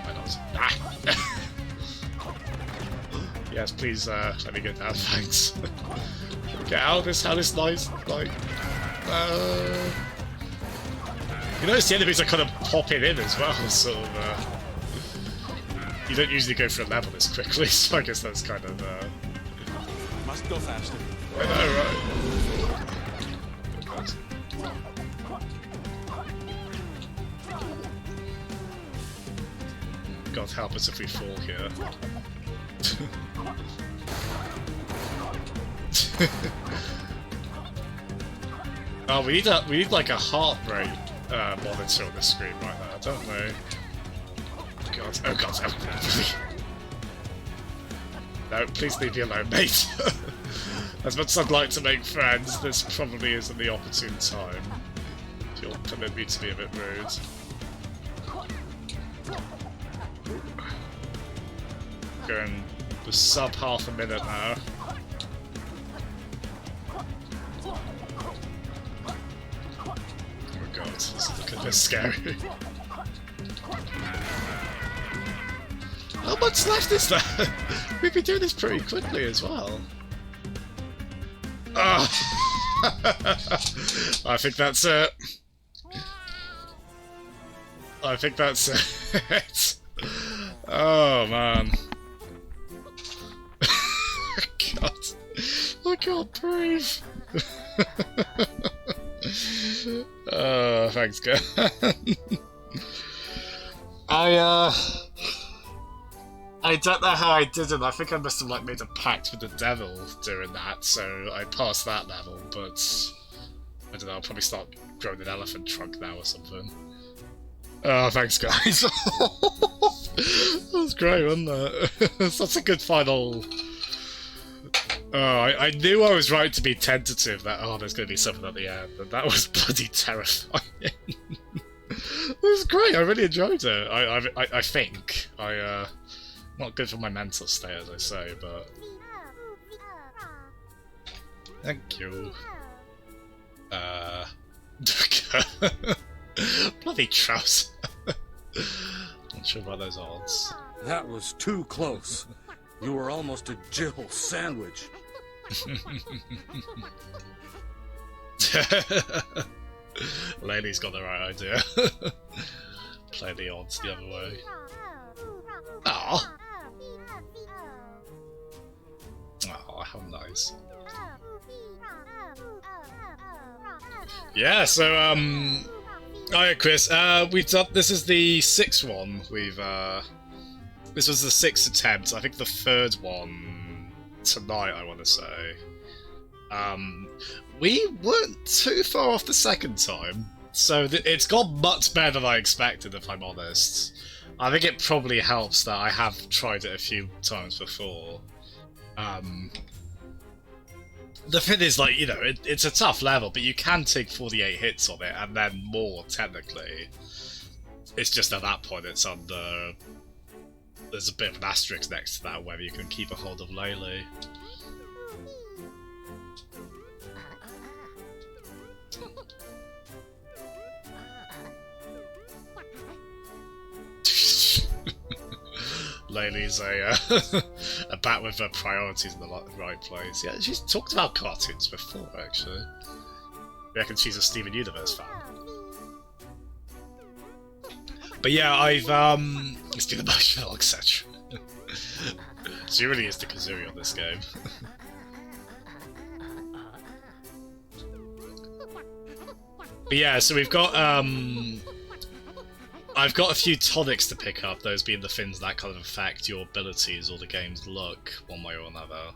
my nose. Ah! Yes, please, let me get that, thanks. Get out of this hell is nice, like... You notice the enemies are kind of popping in as well, sort of, you don't usually go for a level this quickly, so I guess that's kind of, Must go faster. I know, right? God help us if we fall here. Oh, we need like a heart rate monitor on the screen right now, don't we? God, oh god, oh, no, please leave me alone, mate. As much as I'd like to make friends, this probably isn't the opportune time. If you'll permit me to be a bit rude. Going for sub half a minute now. Oh god, this is looking a bit scary. How much left is there? We've been doing this pretty quickly as well. Oh. I think that's it. I think that's it. Oh man. God. I can't breathe. Oh, thanks, guys. I don't know how I did it. I think I must have like made a pact with the devil doing that, so I passed that level, but I don't know, I'll probably start growing an elephant trunk now or something. Oh, thanks guys. That was great, wasn't it? Such a good final. Oh, I knew I was right to be tentative that, oh, there's going to be something at the end, and that was bloody terrifying. It was great, I really enjoyed it. I think. Not good for my mental state, as I say, but... Thank you. Bloody trouser. Not sure about those odds. That was too close. You were almost a Jill sandwich. Laylee's got the right idea. Play the odds the other way. Aww. Oh, how nice. Yeah, so, alright, Chris, we've done, this is the 6th one. This was the 6th attempt, I think the 3rd one tonight, I want to say. We weren't too far off the 2nd time, so it's gone much better than I expected, if I'm honest. I think it probably helps that I have tried it a few times before. The thing is, like, you know, it's a tough level, but you can take 48 hits on it, and then more, technically. It's just at that point it's under... There's a bit of an asterisk next to that, whether you can keep a hold of Laylee. Laylee's a bat with her priorities in the right place. Yeah, she's talked about cartoons before, actually. I reckon she's a Steven Universe fan. But yeah, it's been emotional, etc. She really is the Kazooie on this game. But yeah, so we've got, I've got a few tonics to pick up, those being the things that kind of affect your abilities or the game's look, one way or another.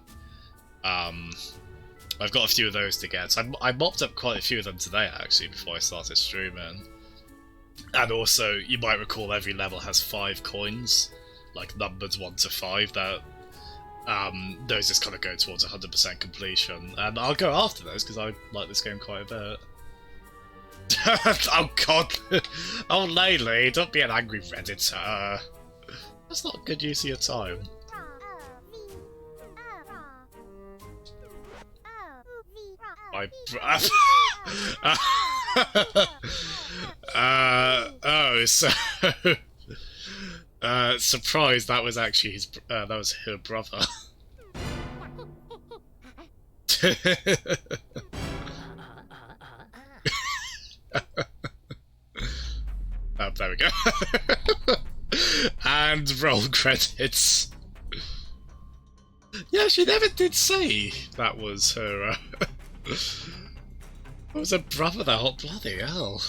I've got a few of those to get. So I mopped up quite a few of them today, actually, before I started streaming. And also, you might recall every level has 5 coins, like numbered 1 to 5, that those just kind of go towards 100% completion. And I'll go after those because I like this game quite a bit. Oh god! Oh Laylee, don't be an angry redditor. That's not a good use of your time. Oh, so surprised that was actually his. That was her brother. There we go. And roll credits. Yeah, she never did say that was her. That was her brother. That hot bloody hell.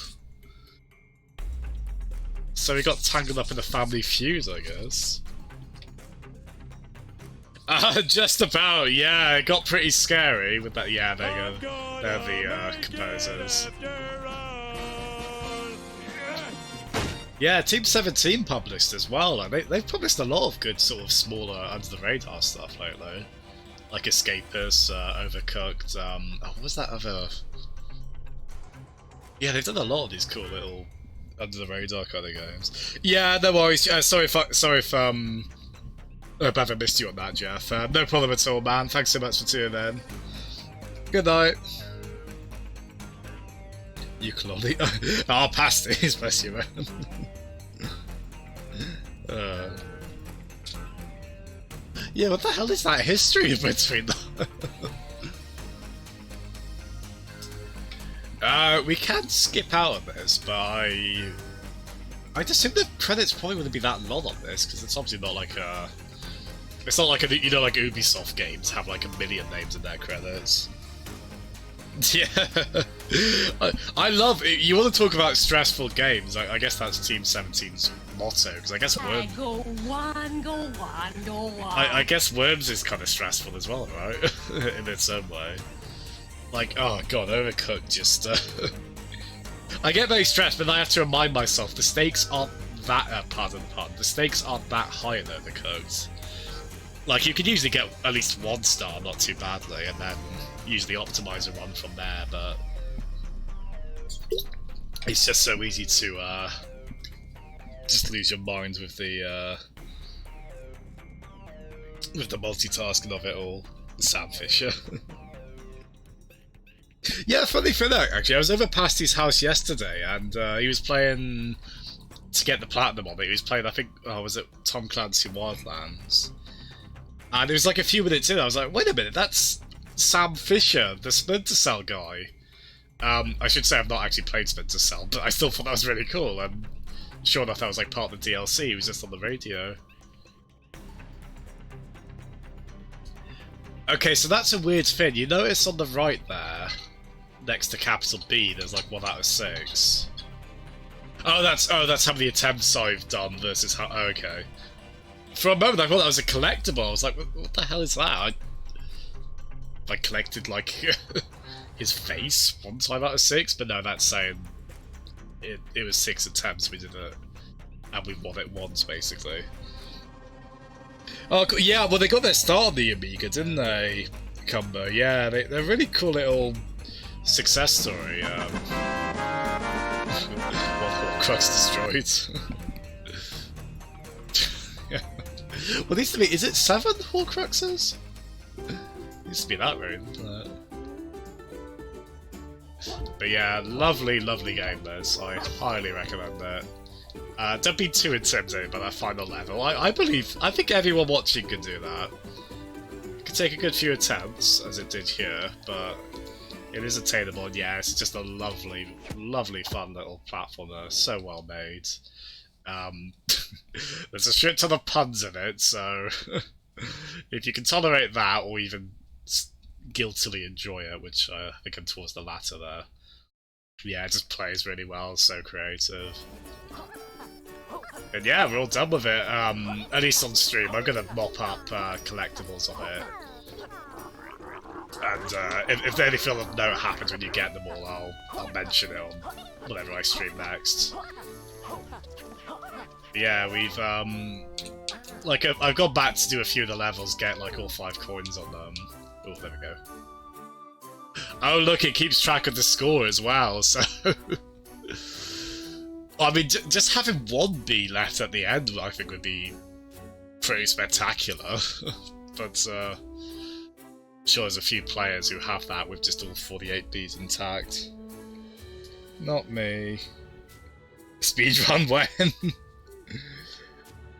So he got tangled up in a family feud, I guess. Just about, yeah, it got pretty scary with that, yeah, there you go. They're the composers. Yeah, Team 17 published as well, and they've published a lot of good sort of smaller, under-the-radar stuff lately. Like Escapist, Overcooked, oh, what was that other... Yeah, they've done a lot of these cool little under-the-radar kind of games. Yeah, no worries, sorry if I hope I haven't missed you on that, Jeff. No problem at all, man. Thanks so much for tuning in. Good night. Yooka. Oh, pasties, bless you, man. Yeah, what the hell is that history between them? We can skip out of this, but I just think the credits probably wouldn't be that long on this, because it's obviously not like a... It's not like, you know, like Ubisoft games have like a million names in their credits. Yeah. I love it. You want to talk about stressful games, I guess that's Team 17's motto, because I guess Worms... Go on, go on, go on. I guess Worms is kind of stressful as well, right? In its own way. Like, oh god, Overcooked just... I get very stressed, but I have to remind myself the stakes aren't that... pardon the pun. The stakes aren't that high in Overcooked. Like, you could usually get at least 1 star not too badly, and then usually optimize a run from there, but... It's just so easy to, just lose your mind with the multitasking of it all. Sam Fisher. Yeah, funny for that, actually. I was over past his house yesterday, and he was playing... To get the platinum on it, he was playing, I think, was it Tom Clancy Wildlands? And it was like a few minutes in, I was like, wait a minute, that's Sam Fisher, the Splinter Cell guy. I should say I've not actually played Splinter Cell, but I still thought that was really cool, and sure enough that was like part of the DLC, he was just on the radio. Okay, so that's a weird thing. You notice on the right there, next to capital B, there's like 1 out of 6. Oh, that's how many attempts I've done versus how... Oh, okay. For a moment I thought that was a collectible. I was like, what the hell is that? I collected, like, his face 1 time out of 6, but no, that's saying it was 6 attempts we did it, and we won it once, basically. Oh, yeah, well, they got their start on the Amiga, didn't they, Cumber? Yeah, they're a really cool little success story. One Horcrux destroyed. Yeah. Well, needs to be. Is it 7 Horcruxes? Needs to be that room. But yeah, lovely, lovely game this. I highly recommend it. Don't be too intimidated by that final level. I think everyone watching can do that. It can take a good few attempts, as it did here, but it is attainable, and yeah, it's just a lovely, lovely, fun little platformer. So well made. There's a shit ton of puns in it, so if you can tolerate that, or even guiltily enjoy it, which I think I'm towards the latter there, yeah, it just plays really well, so creative. And yeah, we're all done with it, at least on stream. I'm gonna mop up collectibles of it. And if anything of note happens when you get them all, I'll mention it on whenever I stream next. Yeah, we've like I've gone back to do a few of the levels, get like all 5 coins on them. Oh, there we go. Oh look, it keeps track of the score as well. So, I mean, just having 1 bee left at the end, I think would be pretty spectacular. But I'm sure there's a few players who have that with just all 48 bees intact. Not me. Speedrun when?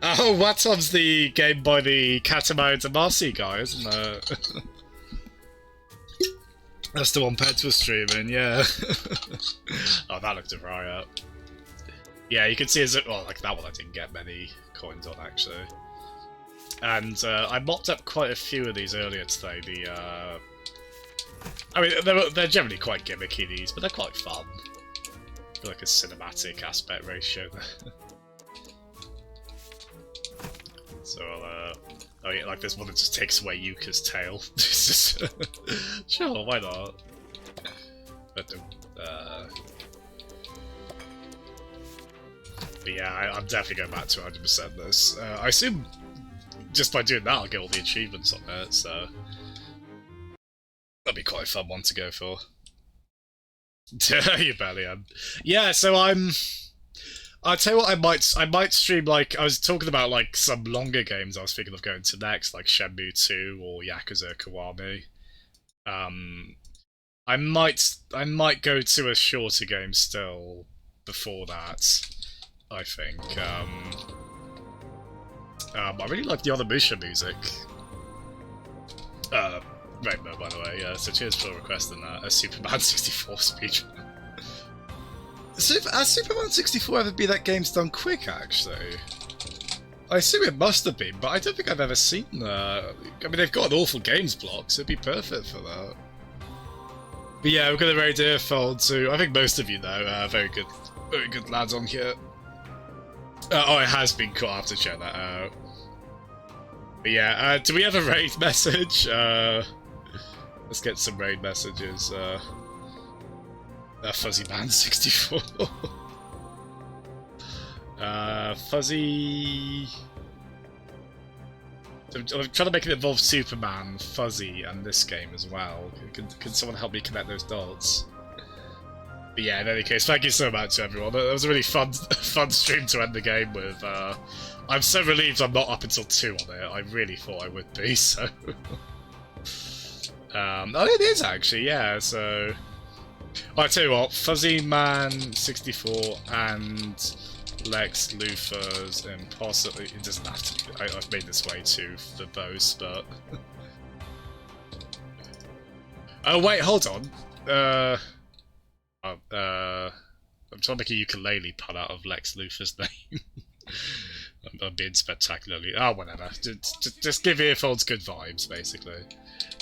Oh, Watom's the game by the Katamari Damacy guy, isn't it? That's the one Pet was streaming, yeah. Oh, that looked a riot. Yeah, you can see as it. Well, like that one I didn't get many coins on, actually. And I mopped up quite a few of these earlier today. I mean, they're generally quite gimmicky, these, but they're quite fun. Like a cinematic aspect ratio. So oh yeah, like there's one that just takes away Yooka's tail. Sure, why not? But yeah, I'm definitely going back to 100% this. I assume just by doing that I'll get all the achievements on it, so that'd be quite a fun one to go for. You barely am. Yeah, so I'll tell you what, I might stream, like, I was talking about, like, some longer games I was thinking of going to next, like Shenmue 2 or Yakuza Kiwami. I might go to a shorter game still before that, I think. I really like the Onimusha music. Rainbow, by the way, yeah, so cheers for requesting that. A Superman 64 speedrun. Has Superman 64 ever been that game's done quick, actually? I assume it must have been, but I don't think I've ever seen that. I mean, they've got an awful games block, so it'd be perfect for that. But yeah, we've got a very dear fold too. I think most of you know, very good lads on here. Oh, it has been cool, I'll have to check that out. But yeah, do we have a raid message? Let's get some raid messages. Fuzzy Man 64. Fuzzy. I'm trying to make it involve Superman, Fuzzy, and this game as well. Can someone help me connect those dots? But yeah, in any case, thank you so much, everyone. That was a really fun stream to end the game with. I'm so relieved I'm not up until 2 on it. I really thought I would be, so. Oh, it is actually, yeah, so. I'll tell you what, Fuzzy Man 64 and Lex Luthor's Impossible. It doesn't have to be. I've made this way too for both, but. Oh, wait, hold on. I'm trying to make a ukulele pun out of Lex Luthor's name. I'm being spectacularly. Oh, whatever. Just give earphones good vibes, basically.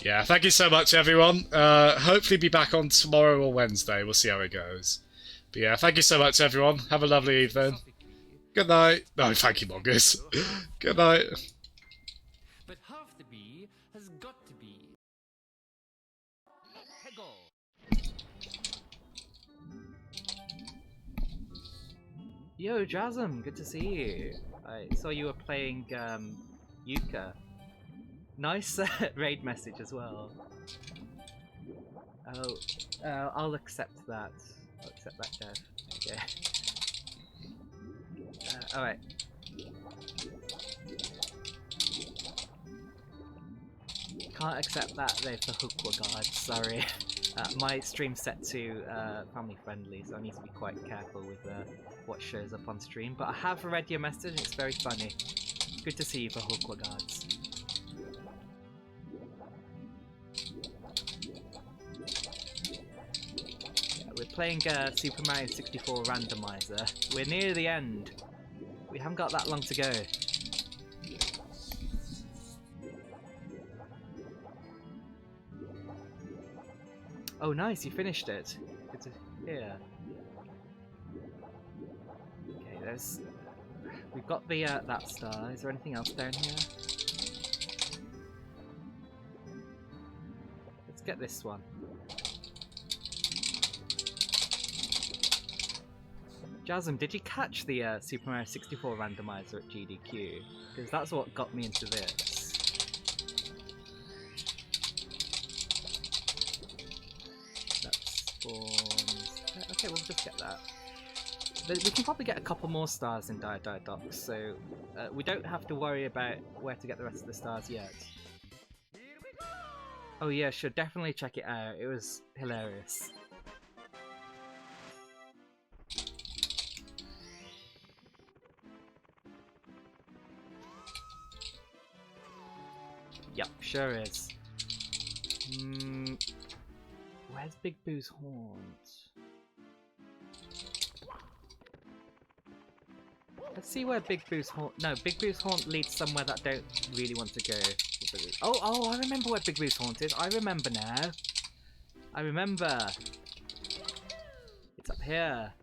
Yeah, thank you so much, everyone. Hopefully be back on tomorrow or Wednesday. We'll see how it goes. But yeah, thank you so much, everyone. Have a lovely evening. Good night. No, thank you, Mongoose. Good night. But half the bee has got to be. Yo, Jasm, good to see you. I saw you were playing Yooka. Nice raid message as well. Oh, I'll accept that. I'll accept that, Dev. Okay. Alright. Can't accept that though for Hookwa Guard, sorry. My stream's set to family friendly, so I need to be quite careful with what shows up on stream. But I have read your message, it's very funny. Good to see you for Hookwa Guards. We're playing Super Mario 64 randomizer. We're near the end. We haven't got that long to go. Oh nice, you finished it. Good to hear. Okay, we've got the that star. Is there anything else down here? Let's get this one. Jasmine, did you catch the Super Mario 64 randomizer at GDQ? Because that's what got me into this. That spawns... Okay, we'll just get that. We can probably get a couple more stars in Diadox, so we don't have to worry about where to get the rest of the stars yet. Oh yeah, should definitely check it out. It was hilarious. Yep, sure is. Where's Big Boo's haunt? Let's see where Big Boo's haunt... No, Big Boo's haunt leads somewhere that I don't really want to go. Oh, I remember where Big Boo's haunt is. I remember now. I remember. It's up here.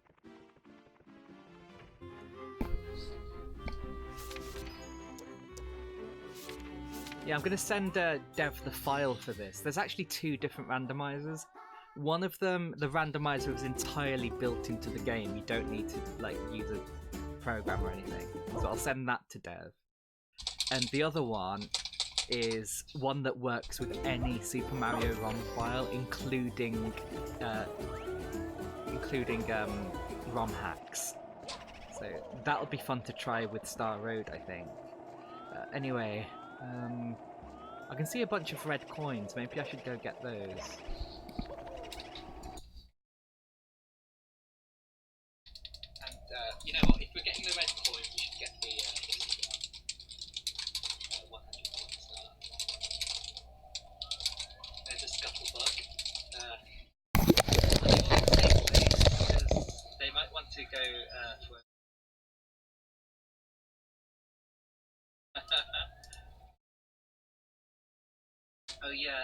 Yeah, I'm gonna send Dev the file for this. There's actually 2 different randomizers. One of them, the randomizer is entirely built into the game. You don't need to like use a program or anything. So I'll send that to Dev. And the other one is one that works with any Super Mario ROM file, including ROM hacks. So that'll be fun to try with Star Road, I think. Anyway, I can see a bunch of red coins. Maybe I should go get those. And you know what? If we're getting the red coins, we should get the 100 coin star. There's a scuttlebug. I don't want to take these because they might want to go for. Oh yeah,